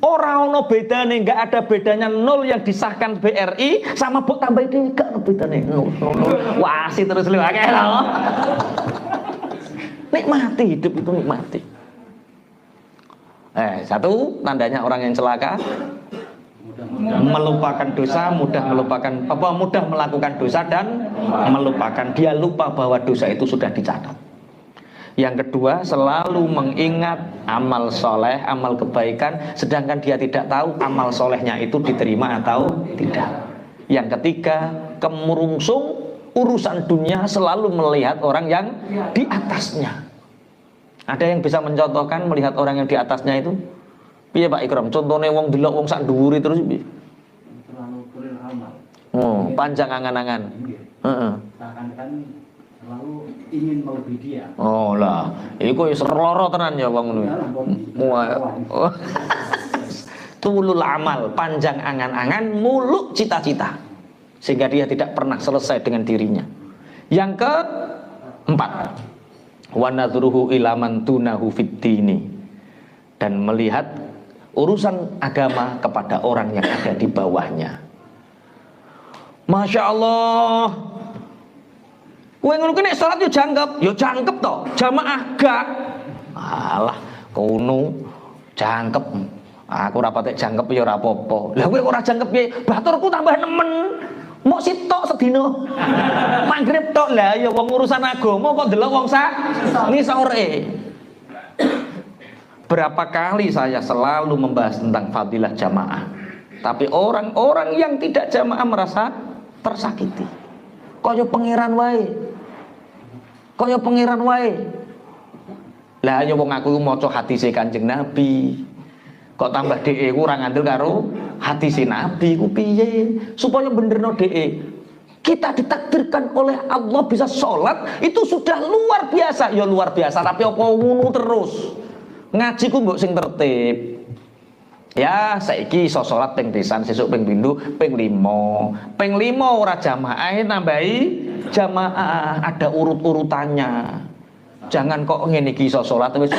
Ora ono bedane, enggak ada bedanya nol yang disahkan BRI sama mbok tambahi dhewe, gak ono bedane. Nol. Wasi terus lho akeh lho. Nikmati hidup itu, nikmati. Satu tandanya orang yang celaka melupakan dosa, mudah melakukan dosa dan melupakan. Dia lupa bahwa dosa itu sudah dicatat. Yang kedua, selalu mengingat amal soleh, amal kebaikan, sedangkan dia tidak tahu amal solehnya itu diterima atau tidak. Yang ketiga, kemerungsung urusan dunia, selalu melihat orang yang di atasnya. Ada yang bisa mencontohkan melihat orang yang di atasnya itu? Piye Pak Ikram? Contohnya wong delok wong sak dhuwure terus piye? Terlalu kurir amal. Oh, panjang angan-angan. Heeh. Seakan-akan selalu ingin melebihi dia. Oh lah, iku wis loro tenan ya wong ngono. Tulul amal, panjang angan-angan, muluk cita-cita. Sehingga dia tidak pernah selesai dengan dirinya. Yang keempat, wa nadruhu ila man tunahu fiddini, dan melihat urusan agama kepada orang yang ada di bawahnya. Masya Allah, kowe ngono ki nek salat yo jangkep to, jamaah gak. Alah, kono jangkep. Aku ora patek jangkep ya ora apa-apa. Lah kowe ora jangkep piye? Baturku tambah nemen. Mok sitok sedina. Maghrib tok. Lah ya wong urusan agama kok ndelok wong sak ngisore. Berapa kali saya selalu membahas tentang fadilah jamaah, tapi orang-orang yang tidak jamaah merasa tersakiti. Kaya pangeran wae. Kaya pangeran wae. Lah ya wong aku maca hadise Kanjeng Nabi. Kok tambah DE ku ora ngandel karo hadise Nabi ku piye? Supaya benerno DE. Kita ditakdirkan oleh Allah bisa sholat itu sudah luar biasa. Ya luar biasa, tapi apa ngono terus? Ngaji ku mbok sing tertib. Ya saiki iso salat ping pisan, sesuk ping pindho, ping 5. Ping 5 ora jamaah nambahi jamaah, ada urut-urutannya. Jangan kok ngene iki iso salat wis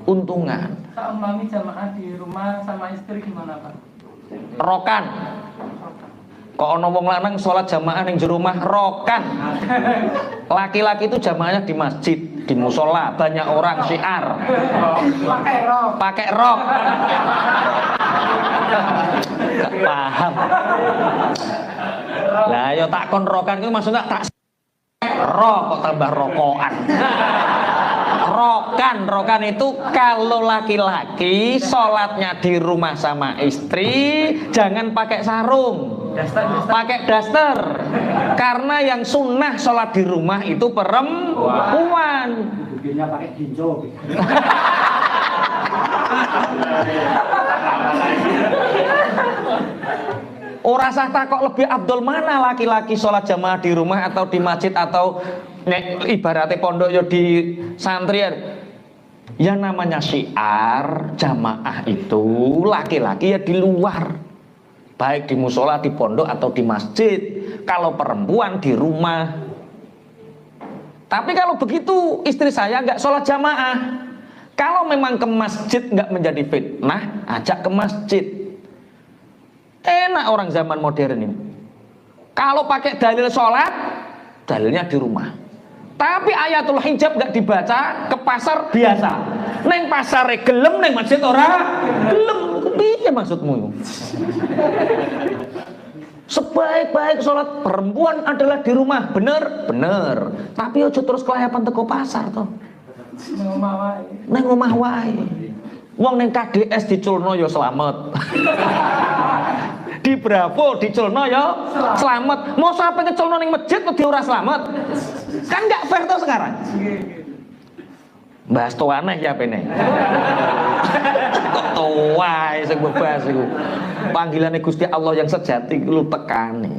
untungan. Saat umpami jamaah di rumah sama istri gimana Pak? Rokan. Kok ana wong lanang salat jamaah ning jero omah rokan. Laki-laki itu jamaahnya di masjid, di musola, banyak orang syiar. Pakai rok. Gak paham. Lah ya tak kon rokan itu maksudnya tak kok tambah rokokan. Rokan itu kalau laki-laki sholatnya di rumah sama istri jangan pakai sarung, pakai daster. Karena yang sunnah sholat di rumah itu perempuan. Bibirnya pakai ginjo. Ora sah takok lebih abdul mana laki-laki sholat jamaah di rumah atau di masjid atau ibaratnya pondok ya di santrian. Yang namanya syiar jamaah itu laki-laki ya di luar, baik di musola, di pondok atau di masjid. Kalau perempuan di rumah. Tapi kalau begitu istri saya nggak sholat jamaah. Kalau memang ke masjid nggak menjadi fitnah, ajak ke masjid. Enak orang zaman modern ini. Kalau pakai dalil sholat, dalilnya di rumah. Tapi ayatul hijab nggak dibaca, ke pasar biasa. Neng pasar gelem, neng masjid ora gelem. Piye maksudmu? Sebaik-baik sholat perempuan adalah di rumah, bener. Tapi ojo terus kelayapan teko pasar toh. Neng omah wae. Wong neng KDS diculno ya selamat. Di Bravo diculno ya selamat. Mau sampai ngeculno ning masjid kok ora selamat. Kan enggak fair tuh sekarang. Bahas to aneh ya pene. Kok tuwae sing bebas iku. Panggilane Gusti Allah yang sejati lu tekani.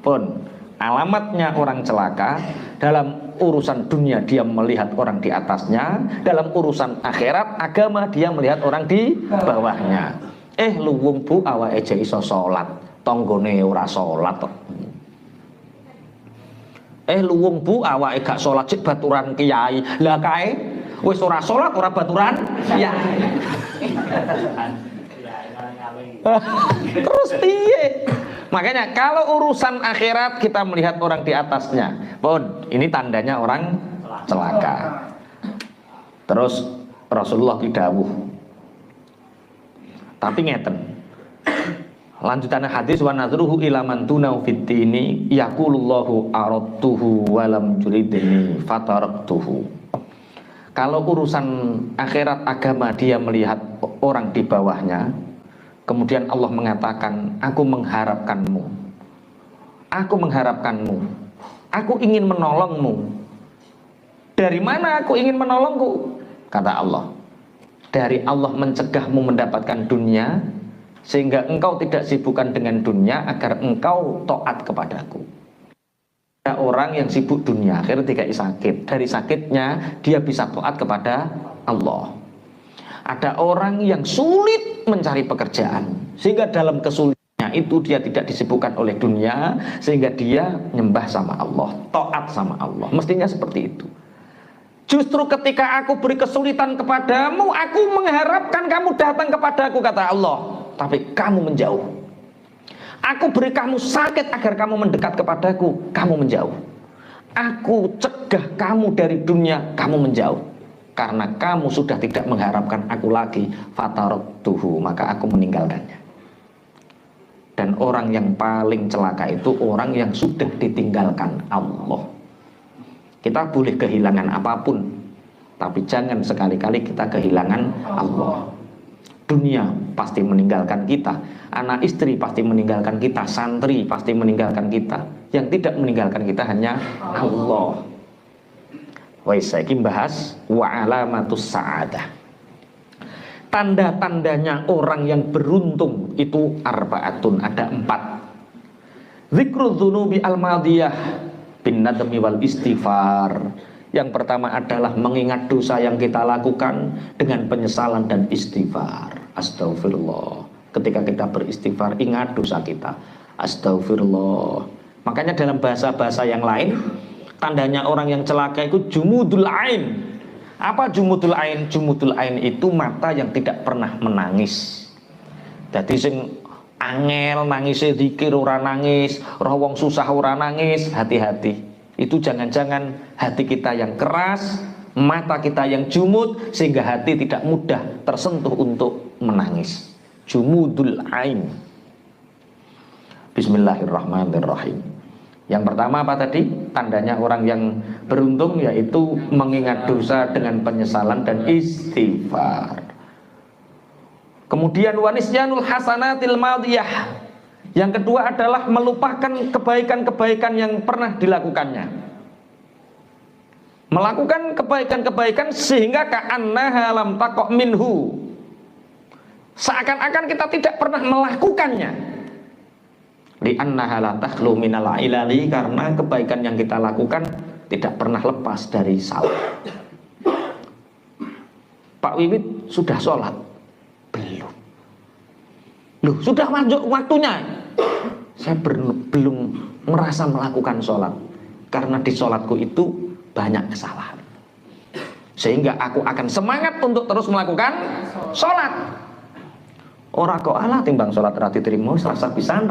Pun alamatnya orang celaka dalam urusan dunia dia melihat orang di atasnya, dalam urusan akhirat agama dia melihat orang di bawahnya. Lu wong bu awake aja iso salat, tanggane ora salat kok. Lu wong bu awake gak salat cek baturan kiai. Lah kae wis ora salat ora baturan kiai. Terus piye? Makanya kalau urusan akhirat kita melihat orang di atasnya. Pun ini tandanya orang celaka. Terus Rasulullah didhawuh. Tapi ngeten. Lanjutannya hadis wa nadruhu ila man tunau fitini yaqulullahu aradtuhu wa lam yuridni fataraktuhu. Kalau urusan akhirat agama dia melihat orang di bawahnya, kemudian Allah mengatakan, aku mengharapkanmu, aku ingin menolongmu. Dari mana aku ingin menolongku? Kata Allah, dari Allah mencegahmu mendapatkan dunia, sehingga engkau tidak sibukkan dengan dunia, agar engkau taat kepadaku. Ada orang yang sibuk dunia, akhirnya tidak sakit. Dari sakitnya dia bisa taat kepada Allah. Ada orang yang sulit mencari pekerjaan, sehingga dalam kesulitannya itu dia tidak disibukkan oleh dunia, sehingga dia nyembah sama Allah, taat sama Allah. Mestinya seperti itu. Justru ketika aku beri kesulitan kepadamu, aku mengharapkan kamu datang kepadaku, kata Allah, tapi kamu menjauh. Aku beri kamu sakit agar kamu mendekat kepadaku, kamu menjauh. Aku cegah kamu dari dunia, kamu menjauh. Karena kamu sudah tidak mengharapkan aku lagi, fataraktuhu, maka aku meninggalkannya. Dan orang yang paling celaka itu orang yang sudah ditinggalkan Allah. Kita boleh kehilangan apapun, tapi jangan sekali-kali kita kehilangan Allah. Dunia pasti meninggalkan kita, anak istri pasti meninggalkan kita, santri pasti meninggalkan kita. Yang tidak meninggalkan kita hanya Allah. Wais saiki bahas wa alamatus sa'adah. Tanda-tandanya orang yang beruntung itu arbaatun, ada 4. Zikrul dzunubi al-madiyah bin nadmi wal istighfar. Yang pertama adalah mengingat dosa yang kita lakukan dengan penyesalan dan istighfar. Astagfirullah. Ketika kita beristighfar, ingat dosa kita. Astagfirullah. Makanya dalam bahasa-bahasa yang lain, tandanya orang yang celaka itu jumudul ain. Apa jumudul ain? Jumudul ain itu mata yang tidak pernah menangis. Jadi sing angel nangisnya zikir ora nangis, roh wong susah ora nangis, hati-hati. Itu jangan-jangan hati kita yang keras, mata kita yang jumud, sehingga hati tidak mudah tersentuh untuk menangis. Jumudul ain. Bismillahirrahmanirrahim. Yang pertama apa tadi? Tandanya orang yang beruntung yaitu mengingat dosa dengan penyesalan dan istighfar. Kemudian wanisyanul hasanatil madiyah. Yang kedua adalah melupakan kebaikan-kebaikan yang pernah dilakukannya. Melakukan kebaikan-kebaikan sehingga ka'annaha lam taqo' minhu. Seakan-akan kita tidak pernah melakukannya. Li'annaha la takhlu minal ilali, karena kebaikan yang kita lakukan tidak pernah lepas dari salah. Pak Wiwit sudah sholat? Belum. Loh, sudah masuk waktunya. Saya belum merasa melakukan sholat, karena di sholatku itu banyak kesalahan, sehingga aku akan semangat untuk terus melakukan sholat. Ora kok alah timbang sholat rati terima rasa pisan.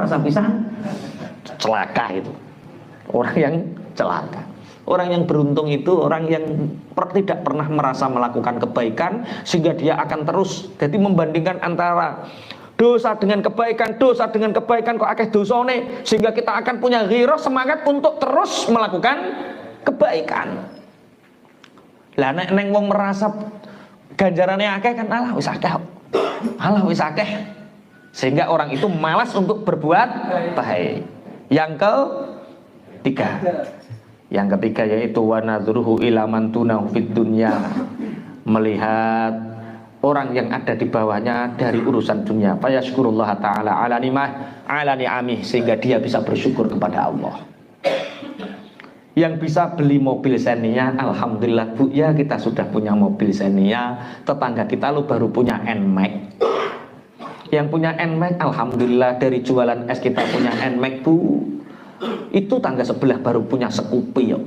Celaka itu. Orang yang celaka. Orang yang beruntung itu orang yang tidak pernah merasa melakukan kebaikan, sehingga dia akan terus jadi membandingkan antara dosa dengan kebaikan kok akeh dosane, sehingga kita akan punya ghirah, semangat untuk terus melakukan kebaikan. Lah nek neng wong merasa ganjarannya akeh kan alah wis akeh, sehingga orang itu malas untuk berbuat baik. Yang ketiga yaitu wa nadruhu ila man tunahu fid dunya, melihat orang yang ada di bawahnya dari urusan dunia, fayashkurullah ta'ala ala ni'amih, sehingga dia bisa bersyukur kepada Allah. Yang bisa beli mobil Xenia, alhamdulillah Bu ya, kita sudah punya mobil Xenia. Tetangga kita lo baru punya NMAX. Yang punya NMAX, alhamdulillah dari jualan es kita punya NMAX Bu. Itu tangga sebelah baru punya Scoopy yo.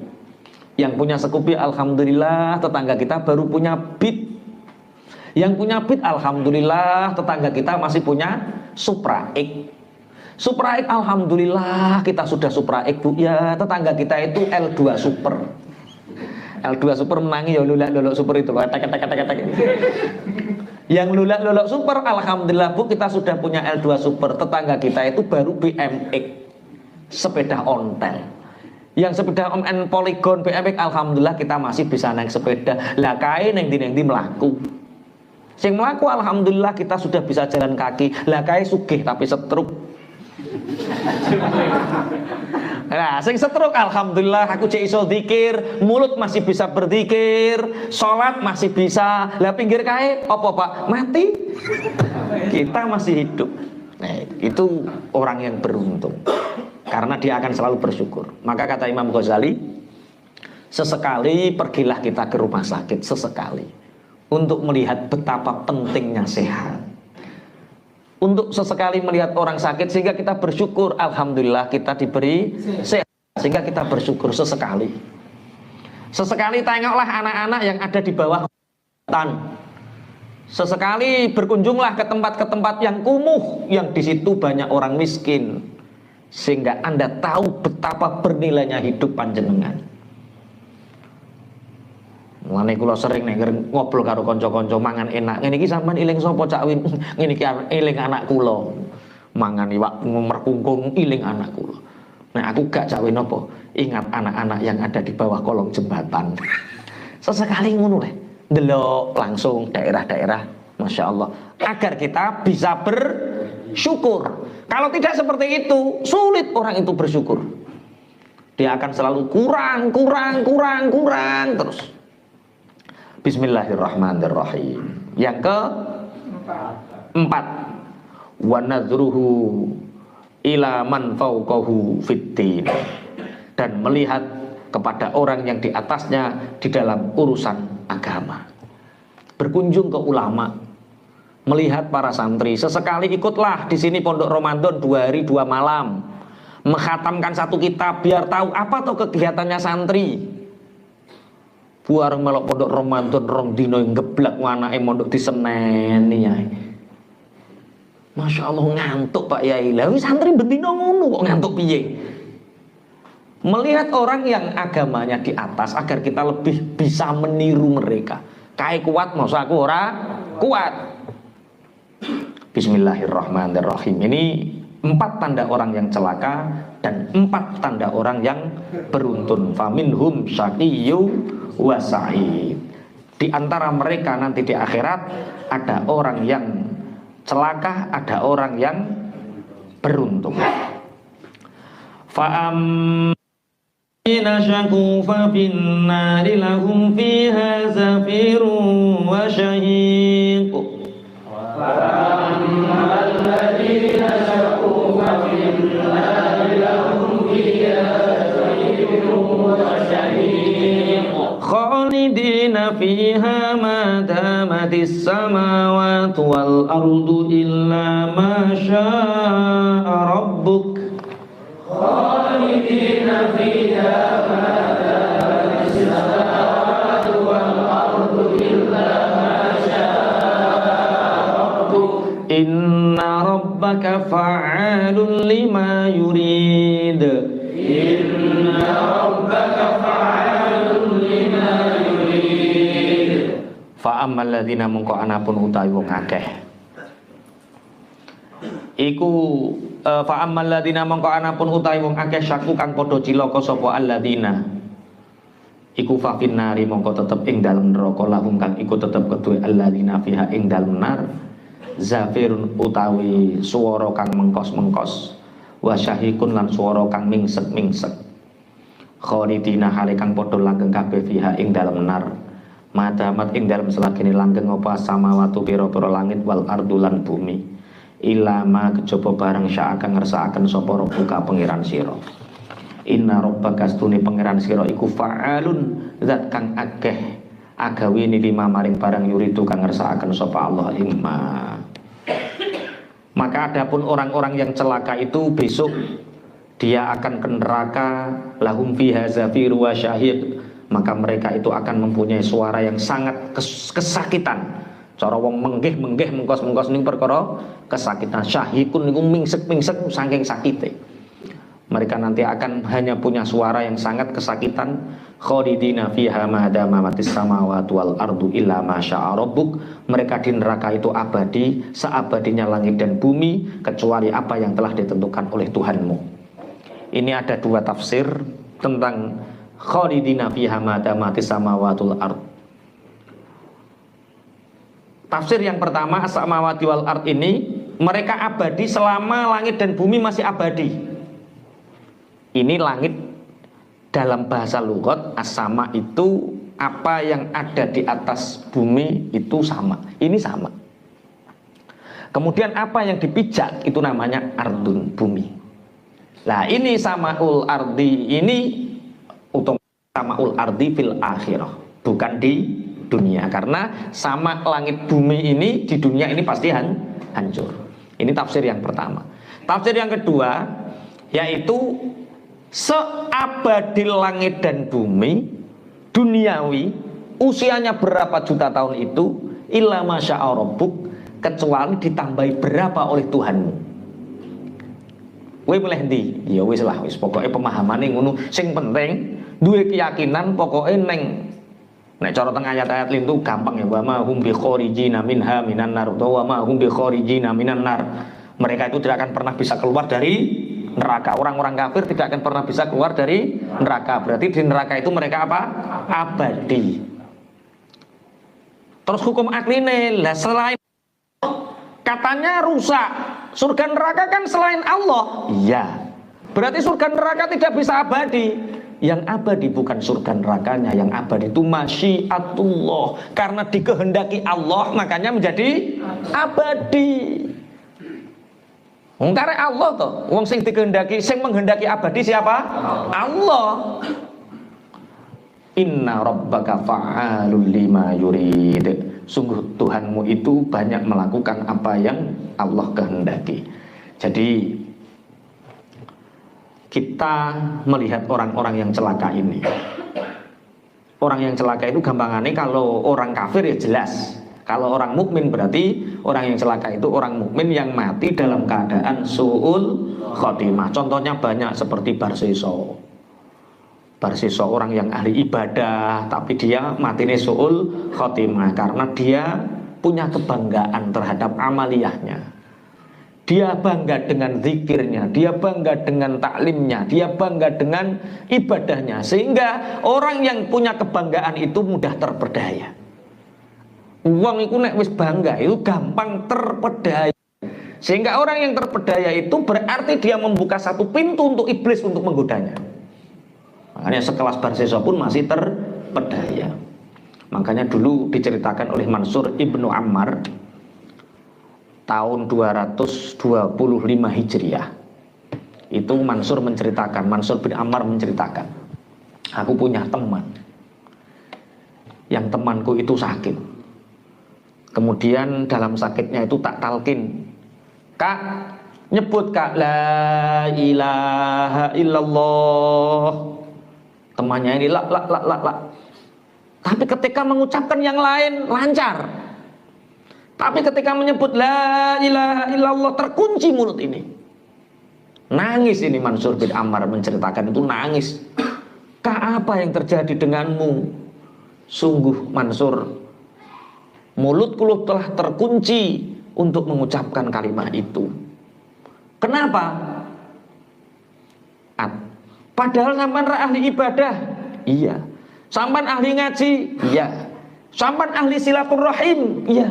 Yang punya Scoopy, alhamdulillah tetangga kita baru punya Beat. Yang punya Beat, alhamdulillah tetangga kita masih punya Supra X. Supra X, alhamdulillah kita sudah Supra X Bu ya, tetangga kita itu L2 Super. L2 Super menangi ya lulak Super itu loh. Yang lulak Super, alhamdulillah Bu kita sudah punya L2 Super. Tetangga kita itu baru BMX, sepeda ontel. Yang sepeda on Polygon BMX, alhamdulillah kita masih bisa naik sepeda. Lah kae neng di melaku. Sing melaku alhamdulillah kita sudah bisa jalan kaki. Lah kae sugih tapi setruk. Nah, sing setruk alhamdulillah aku cek iso zikir, mulut masih bisa berzikir, sholat masih bisa. Lah pinggir kae apa Pak? Mati. Kita masih hidup. Nah, itu orang yang beruntung, karena dia akan selalu bersyukur. Maka kata Imam Ghazali, sesekali pergilah kita ke rumah sakit, sesekali, untuk melihat betapa pentingnya sehat. Untuk sesekali melihat orang sakit sehingga kita bersyukur, alhamdulillah kita diberi sehat, sehingga kita bersyukur sesekali. Sesekali tengoklah anak-anak yang ada di bawah hutan. Sesekali berkunjunglah ke tempat-tempat yang kumuh, yang di situ banyak orang miskin, sehingga Anda tahu betapa bernilainya hidup panjenengan. Mulane kula sering nek ngobrol karo kanca-kanca mangan enak. Ngene iki sampean eling sapa Cak Win? Ngene iki eling anak kula. Mangan iwak merkungkung eling anak kula. Nek aku gak Cak Win apa? Ingat anak-anak yang ada di bawah kolong jembatan. Sesekali ngono le. Delok langsung daerah-daerah, Masya Allah, agar kita bisa bersyukur. Kalau tidak seperti itu, sulit orang itu bersyukur. Dia akan selalu kurang terus. Bismillahirrahmanirrahim. Yang keempat, wa nadruhu ila man fawqahu fiddin, dan melihat kepada orang yang di atasnya di dalam urusan agama. Berkunjung ke ulama, melihat para santri. Sesekali ikutlah di sini Pondok Ramadan 2 hari 2 malam, menghatamkan 1 kitab biar tahu apa tuh kegiatannya santri. Buar melok Pondok Ramadan rong dino ngeblak anake mondok diseneni ya. Masya Allah ngantuk Pak Yai. Lah santri bendino ngono kok ngantuk piye? Melihat orang yang agamanya di atas agar kita lebih bisa meniru mereka. Kae kuat masa aku ora kuat. Bismillahirrahmanirrahim. Ini 4 tanda orang yang celaka dan 4 tanda orang yang beruntun. Faminhum syaqiyyu wa sa'id. Di antara mereka nanti di akhirat ada orang yang celaka, ada orang yang beruntung. Fa'am syaqu fa finnari lahum fiha zafirun wa syahiq. Khalidina fiha ma damatis samawati wal ardu illa ma syaa rabbuk. Khalidina fiha ma damatis samawati wal ardu illa ma syaa rabbuk. Inna rabbaka fa'alun lima yurid. Inna rabbaka fa'alun lima yurid. Fa'ammal ladzina mungko anapun utawi wong akeh iku fa'ammal ladzina mungko anapun utawi wong akeh syaku kang padha cilaka sapa alladzina iku fa finnari mongko tetep ing dalem neraka lahum kang iku tetep kedue alladzina fiha ing dalem nar zafirun utawi swara kang mengkos-mengkos wa syahikun lan swara kang mingsek-mingsek. Khalidina hale kang padha langgeng kabeh fiha ing dalem nar madamat ing dalem selagine langgeng apa samawati pira-pira langit wal ardu lan bumi ilama kejaba barang sya kang ngersakaken sapa rabbuka pangeran sira. Inna rabbaka stune pangeran sira iku fa'alun zat kang akeh agawe ni lima maring barang yuridu kang ngersakaken sapa Allah imma. Maka adapun orang-orang yang celaka itu besok dia akan ke neraka lahum fiha zafiru wa syahid. Maka mereka itu akan mempunyai suara yang sangat kesakitan. Cara wong menggeh-menggeh mengkos-mengkos ning perkara kesakitan. Syahikun niku mingsek-mingsek saking sakite. Mereka nanti akan hanya punya suara yang sangat kesakitan. Khalidina fiha ma damatis samawati wal ardu illa ma syaa rabbuk. Mereka di neraka itu abadi, seabadinya langit dan bumi kecuali apa yang telah ditentukan oleh Tuhanmu. Ini ada 2 tafsir tentang khalidina fiha ma damatis samawati wal ard. Tafsir yang pertama as-samawati wal ard ini mereka abadi selama langit dan bumi masih abadi. Ini langit dalam bahasa lughat as-sama itu apa yang ada di atas bumi itu sama. Ini sama. Kemudian apa yang dipijak itu namanya ardun, bumi. Nah ini samaul ardi ini samaul ardi fil akhirah, bukan di dunia. Karena sama langit bumi ini di dunia ini pasti hancur. Ini tafsir yang pertama. Tafsir yang kedua yaitu seabadi langit dan bumi duniawi usianya berapa juta tahun itu illa masya'a rabbuk kecuali ditambahi berapa oleh Tuhanmu. Kowe milih ndi? Ya wis lah, wis pokoke pemahamane ngono. Sing penting duwe keyakinan pokoke ning nek cara teng ayat-ayat lintu gampang ya, wa ma hum bi kharijina minha minan nar wa ma hum bi kharijina minan nar. Mereka itu tidak akan pernah bisa keluar dari neraka. Orang-orang kafir tidak akan pernah bisa keluar dari neraka. Berarti di neraka itu mereka apa? Abadi. Terus hukum akline lah selain katanya rusak. Surga neraka kan selain Allah. Iya. Berarti surga neraka tidak bisa abadi. Yang abadi bukan surga nerakanya, yang abadi itu masyiatullah. Karena dikehendaki Allah makanya menjadi abadi. Wong karek Allah toh. Wong sing dikehendaki, sing menghendaki abadi siapa? Allah. Inna rabbaka fa'alul lima yurid. Sungguh Tuhanmu itu banyak melakukan apa yang Allah kehendaki. Jadi kita melihat orang-orang yang celaka ini. Orang yang celaka itu gampangannya kalau orang kafir ya jelas. Kalau orang mukmin berarti orang yang celaka itu orang mukmin yang mati dalam keadaan su'ul khotimah. Contohnya banyak seperti Barsiso. Barsiso orang yang ahli ibadah tapi dia matinya su'ul khotimah karena dia punya kebanggaan terhadap amaliyahnya. Dia bangga dengan zikirnya, dia bangga dengan taklimnya, dia bangga dengan ibadahnya. Sehingga orang yang punya kebanggaan itu mudah terpedaya. Uang itu nek wis bangga itu gampang terpedaya. Sehingga orang yang terpedaya itu berarti dia membuka satu pintu untuk iblis untuk menggodanya. Makanya sekelas Barsisa pun masih terpedaya. Makanya dulu diceritakan oleh Mansur Ibnu Ammar tahun 225 Hijriah. Itu Mansur menceritakan, Mansur bin Ammar menceritakan, aku punya teman, yang temanku itu sakit. Kemudian dalam sakitnya itu tak talkin, Kak, nyebut Kak la ilaha illallah. Temannya ini la. Tapi ketika mengucapkan yang lain lancar. Tapi ketika menyebut la ilaha illallah terkunci mulut ini. Nangis ini Mansur bin Ammar menceritakan itu, nangis. Kak, apa yang terjadi denganmu? Sungguh Mansur, mulutku telah terkunci untuk mengucapkan kalimat itu. Kenapa? Padahal sampan ahli ibadah. Iya. Sampan ahli ngaji. Iya. Sampan ahli silaturahim. Iya.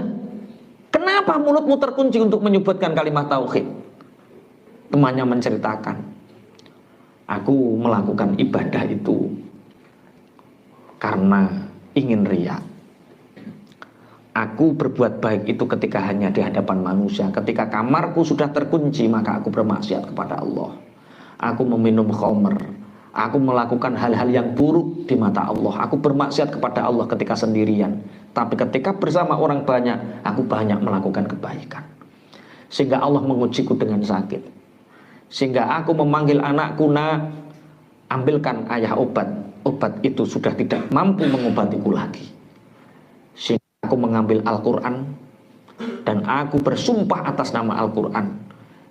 Kenapa mulutmu terkunci untuk menyebutkan kalimat tauhid? Temannya menceritakan, aku melakukan ibadah itu karena ingin riya. Aku berbuat baik itu ketika hanya di hadapan manusia. Ketika kamarku sudah terkunci, maka aku bermaksiat kepada Allah. Aku meminum khamr. Aku melakukan hal-hal yang buruk di mata Allah. Aku bermaksiat kepada Allah ketika sendirian. Tapi ketika bersama orang banyak, aku banyak melakukan kebaikan. Sehingga Allah mengujiku dengan sakit. Sehingga aku memanggil anakku, nak, ambilkan ayah obat. Obat itu sudah tidak mampu mengobatiku lagi. Sehingga aku mengambil Al-Quran. Dan aku bersumpah atas nama Al-Quran.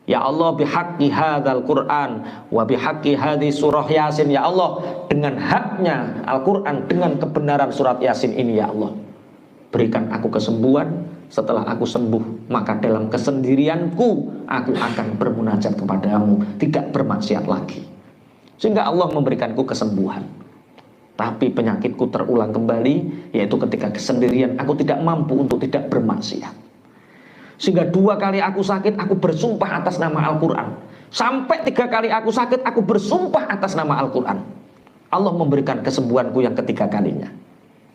Ya Allah, bihaqqi hadzal Qur'an wa bihaqqi hadhihi surah Yasin, ya Allah, dengan haknya Al-Qur'an, dengan kebenaran surat Yasin ini, ya Allah, berikan aku kesembuhan. Setelah aku sembuh, maka dalam kesendirianku aku akan bermunajat kepadamu, tidak bermaksiat lagi. Sehingga Allah memberikanku kesembuhan. Tapi penyakitku terulang kembali, yaitu ketika kesendirian aku tidak mampu untuk tidak bermaksiat. Sehingga 2 kali aku sakit, aku bersumpah atas nama Al-Quran. Sampai 3 kali aku sakit, aku bersumpah atas nama Al-Quran. Allah memberikan kesembuhanku yang ketiga kalinya.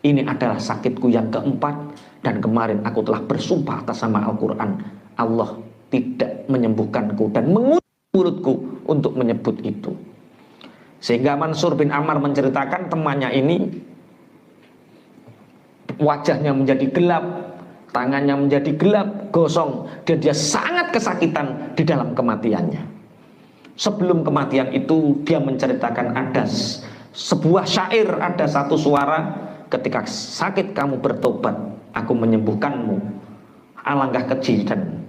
Ini adalah sakitku yang keempat. Dan kemarin aku telah bersumpah atas nama Al-Quran. Allah tidak menyembuhkanku dan menguji mulutku untuk menyebut itu. Sehingga Mansur bin Ammar menceritakan temannya ini wajahnya menjadi gelap, tangannya menjadi gelap, gosong, dan dia sangat kesakitan di dalam kematiannya. Sebelum kematian itu dia menceritakan ada sebuah syair, ada satu suara, ketika sakit kamu bertobat, aku menyembuhkanmu. Alangkah keji dan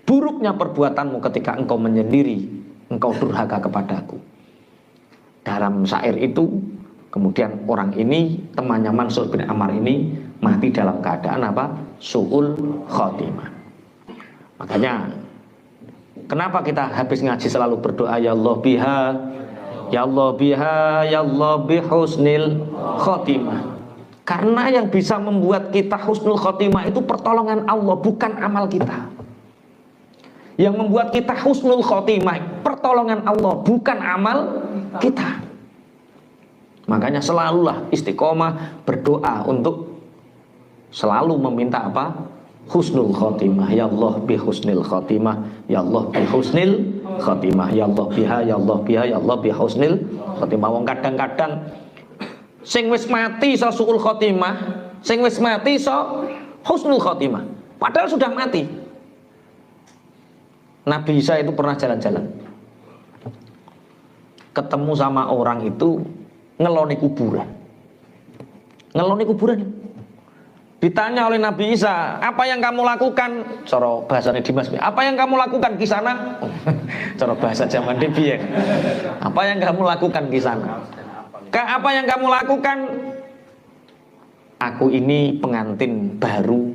buruknya perbuatanmu ketika engkau menyendiri, engkau durhaka kepadaku. Dalam syair itu kemudian orang ini, temannya Mansur bin Ammar ini mati dalam keadaan apa? Su'ul khotimah. Makanya kenapa kita habis ngaji selalu berdoa, ya Allah biha, ya Allah biha, ya Allah bihusnil khotimah. Karena yang bisa membuat kita husnul khotimah itu pertolongan Allah, bukan amal kita. Yang membuat kita husnul khotimah pertolongan Allah, bukan amal kita. Makanya selalulah istiqomah berdoa untuk selalu meminta apa? Husnul khotimah. Ya Allah bi husnil khotimah. Ya Allah bi husnil khotimah. Ya Allah biha, ya Allah biha, ya Allah bi husnil khotimah. Wong kadang-kadang sing wis mati iso suul khotimah, sing wis mati iso husnul khotimah. Padahal sudah mati. Nabi Isa itu pernah jalan-jalan, ketemu sama orang itu ngeloni kuburan. Ngeloni kuburan. Ditanya oleh Nabi Isa, apa yang kamu lakukan? Cara bahasanya Dimas, apa yang kamu lakukan di sana? Cara bahasa zaman Debi ya. Apa yang kamu lakukan di sana? Apa yang kamu lakukan? Aku ini pengantin baru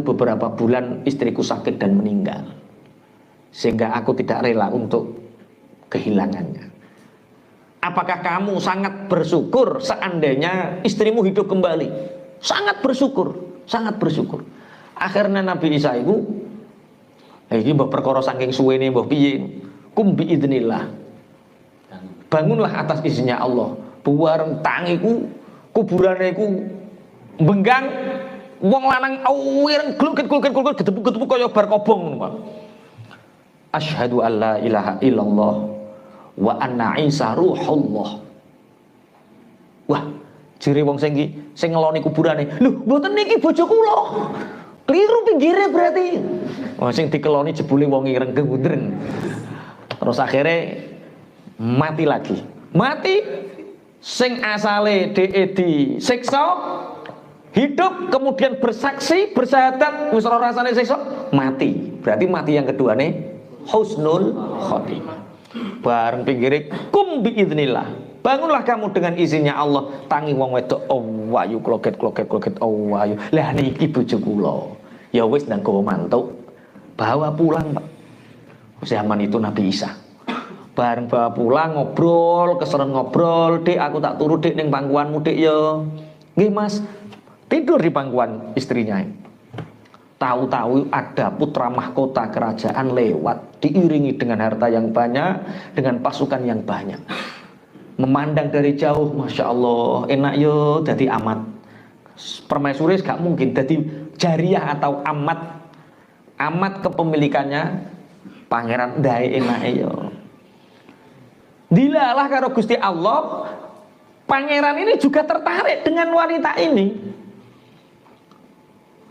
beberapa bulan istriku sakit dan meninggal. sehingga aku tidak rela untuk kehilangannya. Apakah kamu sangat bersyukur seandainya istrimu hidup kembali? Sangat bersyukur, sangat bersyukur. Akhirnya Nabi Isa itu iki mbah perkara saking suwene mbah piye, kum bi idznillah. Bangunlah atas izinnya Allah. Buareng tangiku kuburane iku benggang wong lanang awireng glukit gedebuk kaya bar kobong ngono, Pak. Asyhadu an la ilaha illallah wa anna Isa ruhullah. Wah, jere wong sing ngeloni kuburane. Lho, mboten niki bojo kula. Kliru pinggire berarti. Wong sing dikeloni jebule wong ireng gendreng. Terus akhirnya mati lagi. Mati sing asale dhek disiksa hidup kemudian bersaksi bersyahadat wis ora rasane siksa mati. Berarti mati yang kedua nih husnul khotimah. Bareng pinggire kum bi idznillah. Bangunlah kamu dengan izinnya Allah. Tangi wong wedok awayu kloget awayu. Lah niki bojo kula. Ya wis ndang gawa mantuk. Bawa pulang, Pak. Zaman itu Nabi Isa. Bareng bawa pulang ngobrol, keseren ngobrol, "Dek, aku tak turu Dek ning pangkuanmu Dek ya." "Nggih, Mas." Tidur di pangkuan istrinya. Tahu-tahu ada putra mahkota kerajaan lewat, diiringi dengan harta yang banyak, dengan pasukan yang banyak. Memandang dari jauh, Masya Allah, enak yo jadi amat. Permaisuri gak mungkin jadi jariah atau amat. Amat kepemilikannya pangeran dae enak yo. Dilalah karo Gusti Allah, pangeran ini juga tertarik dengan wanita ini.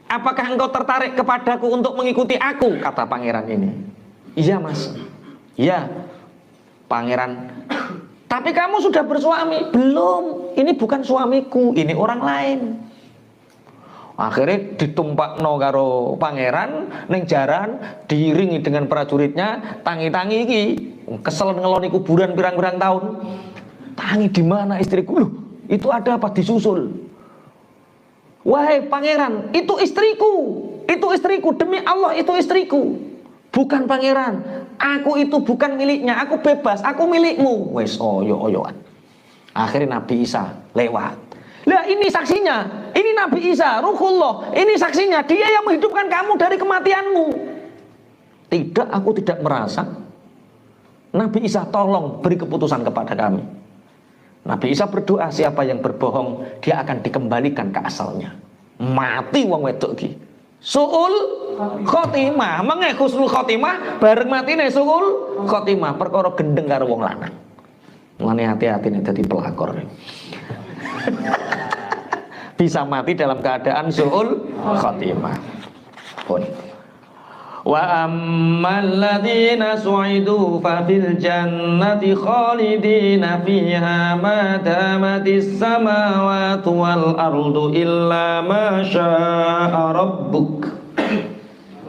"Apakah engkau tertarik kepadaku untuk mengikuti aku?" kata pangeran ini. "Iya, Mas." "Iya." Pangeran, "Tapi kamu sudah bersuami?" "Belum, ini bukan suamiku, ini orang lain." Akhirnya ditumpakno karo pangeran ning jaran, diiringi dengan prajuritnya, tangi-tangi iki, kesel ngeloni kuburan pirang-pirang tahun. "Tangi di mana istriku?" "Loh, itu ada apa disusul?" "Wahai pangeran, itu istriku, demi Allah itu istriku." "Bukan pangeran, aku itu bukan miliknya, aku bebas, aku milikmu." Wes oyo-oyoan. Akhirnya Nabi Isa lewat. "Lah ini saksinya, ini Nabi Isa, Ruhullah, ini saksinya, dia yang menghidupkan kamu dari kematianmu." "Tidak, aku tidak merasa." "Nabi Isa, tolong beri keputusan kepada kami." Nabi Isa berdoa, siapa yang berbohong dia akan dikembalikan ke asalnya. Mati wong wedok iki. Suul khotimah, mengke husnul khotimah bareng matine suul khotimah, perkara gendeng karo wong lanang. Mulane hati-hati nek dadi pelakor. Bisa mati dalam keadaan suul khotimah. Pun. Wa ammal ladzina su'idu fa fil jannati khalidina fiha ma damatis samawati wal ardu illa ma syaa rabbuk.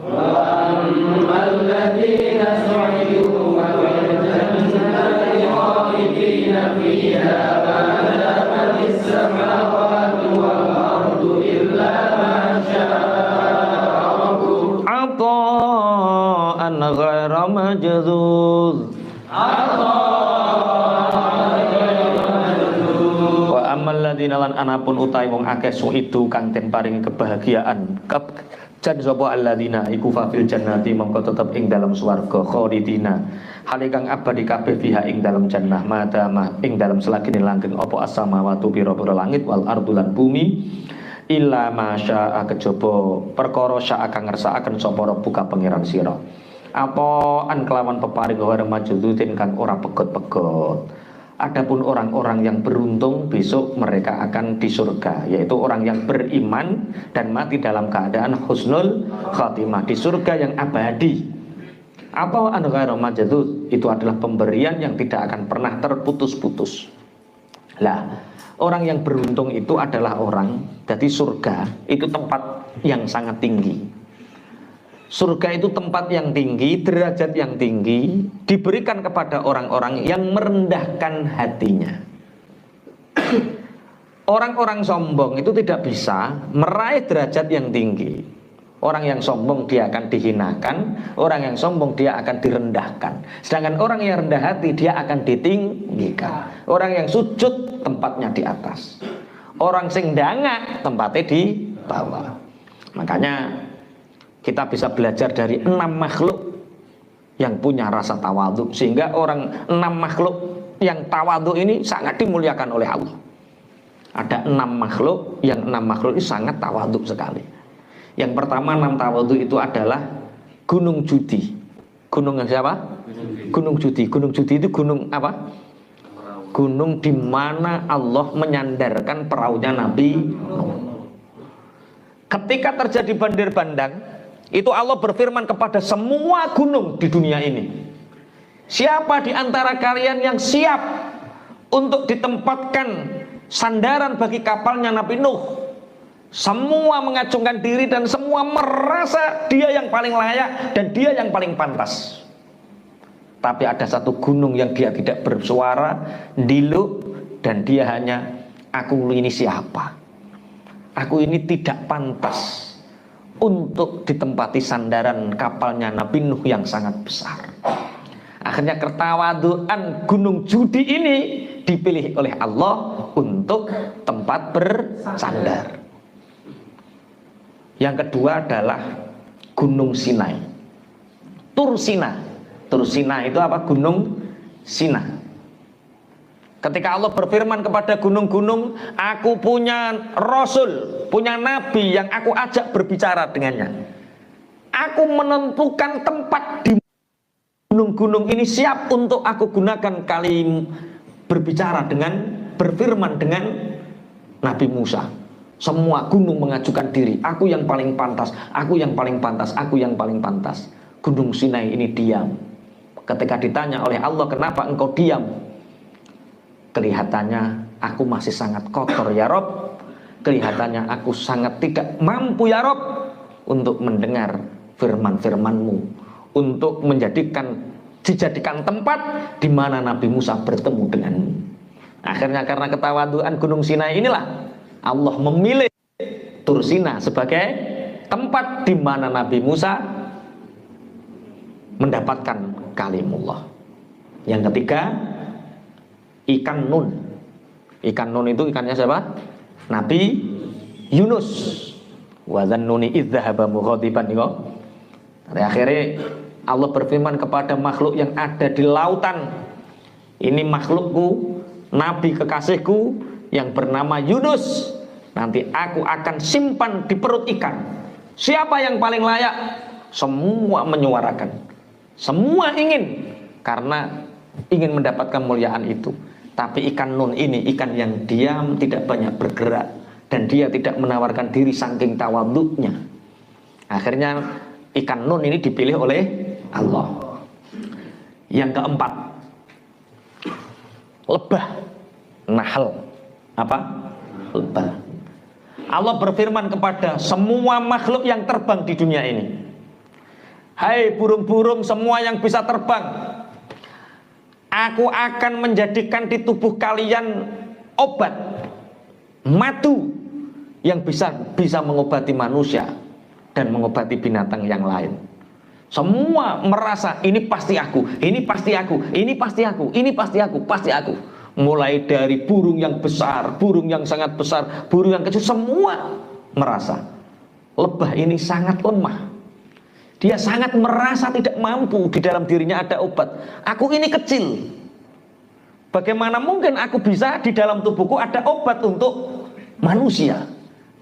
Wa ammal ladzina su'idu fa fil jannati khalidina fiha ma damatis samawati wal ardu illa ma syaa ata'an ghaira majzuz. Wa ammal ladzina lan anapun utahe wong akeh suidu kang den paringi kebahagiaan jan sapa alladzina iku fil jannati mongko tetep ing dalam swarga khalidina hale kang abadi kabeh fiha ing dalam jannah madama ing dalam selagine langgeng apa as-samawati pira-pira langit wal ardu lan bumi illa masya kejaba perkara sya kang ngersakaken sapa buka pangeran sira apa an kelawan peparing ora majudutin kang ora pegot-pegot. Adapun orang-orang yang beruntung besok mereka akan di surga, yaitu orang yang beriman dan mati dalam keadaan husnul khatimah di surga yang abadi. Apa an ghairu majdzuz itu adalah pemberian yang tidak akan pernah terputus-putus. Lah, orang yang beruntung itu adalah orang, jadi surga itu tempat yang sangat tinggi. Surga itu tempat yang tinggi, derajat yang tinggi, diberikan kepada orang-orang yang merendahkan hatinya. Orang-orang sombong itu tidak bisa meraih derajat yang tinggi. Orang yang sombong dia akan dihinakan, orang yang sombong dia akan direndahkan. Sedangkan orang yang rendah hati dia akan ditinggikan. Orang yang sujud tempatnya di atas. Orang sing dangak tempatnya di bawah. Makanya kita bisa belajar dari 6 makhluk yang punya rasa tawadhu, sehingga orang 6 makhluk yang tawadhu ini sangat dimuliakan oleh Allah. Ada 6 makhluk, yang 6 makhluk ini sangat tawadhu sekali. Yang pertama 6 tawadhu itu adalah gunung judi. Gunung siapa? Gunung judi. Gunung judi itu gunung apa? Gunung di mana Allah menyandarkan perahunya Nabi Nuh. Ketika terjadi banjir bandang, itu Allah berfirman kepada semua gunung di dunia ini, siapa di antara kalian yang siap untuk ditempatkan sandaran bagi kapalnya Nabi Nuh? Semua mengacungkan diri dan semua merasa dia yang paling layak dan dia yang paling pantas. Tapi ada satu gunung yang dia tidak bersuara, diluk, dan dia hanya, aku ini siapa? Aku ini tidak pantas untuk ditempati sandaran kapalnya Nabi Nuh yang sangat besar. Akhirnya ketawaduan gunung judi ini dipilih oleh Allah untuk tempat bersandar. Yang kedua adalah Gunung Sinai, Tur Sina. Tur Sina itu apa? Gunung Sina. Ketika Allah berfirman kepada gunung-gunung, aku punya Rasul, punya Nabi yang aku ajak berbicara dengannya. Aku menentukan tempat di gunung-gunung ini siap untuk aku gunakan kali berbicara dengan, berfirman dengan Nabi Musa. Semua gunung mengajukan diri, aku yang paling pantas, aku yang paling pantas, aku yang paling pantas. Gunung Sinai ini diam. Ketika ditanya oleh Allah, kenapa engkau diam? Kelihatannya aku masih sangat kotor ya Rob. Kelihatannya aku sangat tidak mampu ya Rob untuk mendengar firman-firmanmu, untuk dijadikan tempat di mana Nabi Musa bertemu denganmu. Akhirnya karena ketawaduan Gunung Sinai inilah Allah memilih Tur Sina sebagai tempat di mana Nabi Musa mendapatkan kalimullah. Yang ketiga, ikan Nun. Ikan Nun itu ikannya siapa? Nabi Yunus. Wa dzannuni idz dzahaba mughadiban. Akhirnya Allah berfirman kepada makhluk yang ada di lautan, ini makhlukku, nabi kekasihku yang bernama Yunus, nanti aku akan simpan di perut ikan. Siapa yang paling layak? Semua menyuarakan, semua ingin, karena ingin mendapatkan muliaan itu. Tapi ikan Nun ini ikan yang diam, tidak banyak bergerak, dan dia tidak menawarkan diri saking tawadhu'nya. Akhirnya ikan Nun ini dipilih oleh Allah. Yang keempat, lebah, Nahl. Apa? Lebah. Allah berfirman kepada semua makhluk yang terbang di dunia ini, hai burung-burung semua yang bisa terbang, aku akan menjadikan di tubuh kalian obat, madu yang bisa mengobati manusia dan mengobati binatang yang lain. Semua merasa ini pasti aku, ini pasti aku, ini pasti aku, ini pasti aku, pasti aku. Mulai dari burung yang besar, burung yang sangat besar, burung yang kecil, semua merasa lebah ini sangat lemah. Dia sangat merasa tidak mampu, di dalam dirinya ada obat. Aku ini kecil, bagaimana mungkin aku bisa di dalam tubuhku ada obat untuk manusia?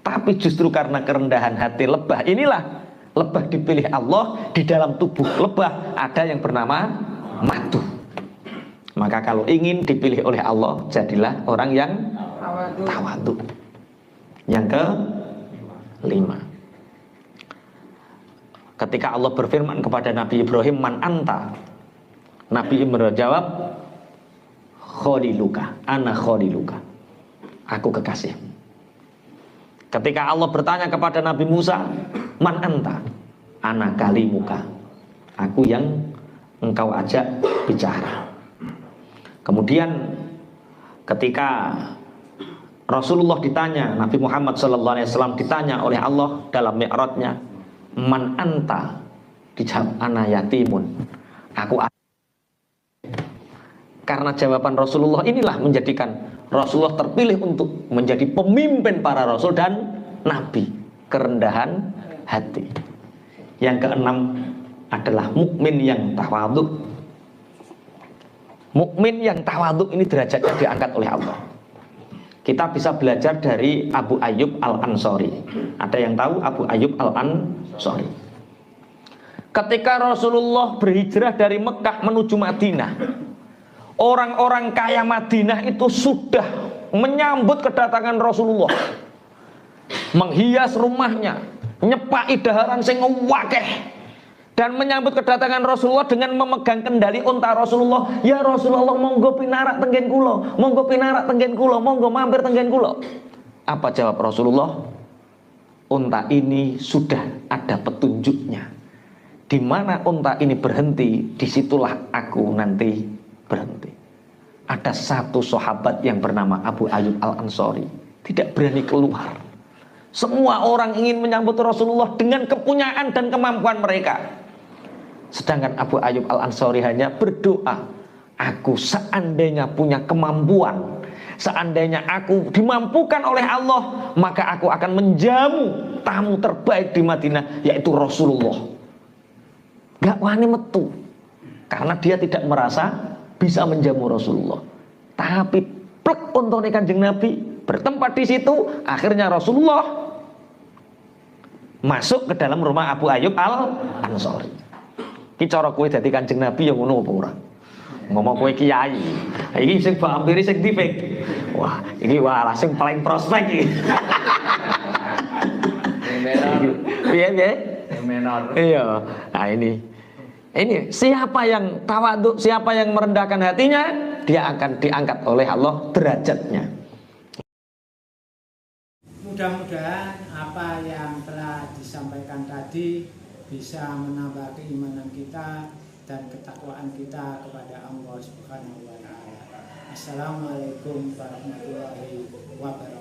Tapi justru karena kerendahan hati lebah inilah lebah dipilih Allah. Di dalam tubuh lebah ada yang bernama madu. Maka kalau ingin dipilih oleh Allah, jadilah orang yang tawadhu. Yang kelima, ketika Allah berfirman kepada Nabi Ibrahim, man anta? Nabi Ibrahim jawab, kholiluka, ana kholiluka, aku kekasihmu. Ketika Allah bertanya kepada Nabi Musa, man anta? Ana kalimuka, aku yang engkau ajak bicara. Kemudian ketika Rasulullah ditanya, Nabi Muhammad SAW ditanya oleh Allah dalam mi'rajnya, Man anta? Dijawab, ana yatimun. Aku. Karena jawaban Rasulullah inilah menjadikan Rasulullah terpilih untuk menjadi pemimpin para rasul dan nabi. Kerendahan hati. Yang keenam adalah mukmin yang tawadhu. Mukmin yang tawadhu ini derajatnya diangkat oleh Allah. Kita bisa belajar dari Abu Ayyub Al-Ansori. Ada yang tahu Abu Ayyub Al-Ansori? Ketika Rasulullah berhijrah dari Mekah menuju Madinah, orang-orang kaya Madinah itu sudah menyambut kedatangan Rasulullah, menghias rumahnya, nyepaki daharan sing wakeh, dan menyambut kedatangan Rasulullah dengan memegang kendali unta Rasulullah. Ya Rasulullah, monggo pinarak tenggen kula, monggo pinarak tenggen kula, monggo mampir tenggen kula. Apa jawab Rasulullah? Unta ini sudah ada petunjuknya. Di mana unta ini berhenti, disitulah aku nanti berhenti. Ada satu sahabat yang bernama Abu Ayyub Al-Ansori tidak berani keluar. Semua orang ingin menyambut Rasulullah dengan kepunyaan dan kemampuan mereka. Sedangkan Abu Ayyub Al-Ansori hanya berdoa, aku seandainya punya kemampuan, seandainya aku dimampukan oleh Allah, maka aku akan menjamu tamu terbaik di Madinah, yaitu Rasulullah. Gak wani metu, karena dia tidak merasa bisa menjamu Rasulullah. Tapi plek untune Kanjeng Nabi bertempat di situ. Akhirnya Rasulullah masuk ke dalam rumah Abu Ayyub Al-Ansori. Ki cara kowe dadi Kanjeng Nabi ya ngono apa ora? Ngomong kowe kiai. Iki sing vampiri sing dipik. Wah, iki walah sing paling prospek iki. Piye? Menor. Iya. Nah ini siapa yang tawadhu, siapa yang merendahkan hatinya, dia akan diangkat oleh Allah derajatnya. Mudah-mudahan apa yang telah disampaikan tadi bisa menambah keimanan kita dan ketakwaan kita kepada Allah Subhanahu wa taala. Assalamualaikum warahmatullahi wabarakatuh.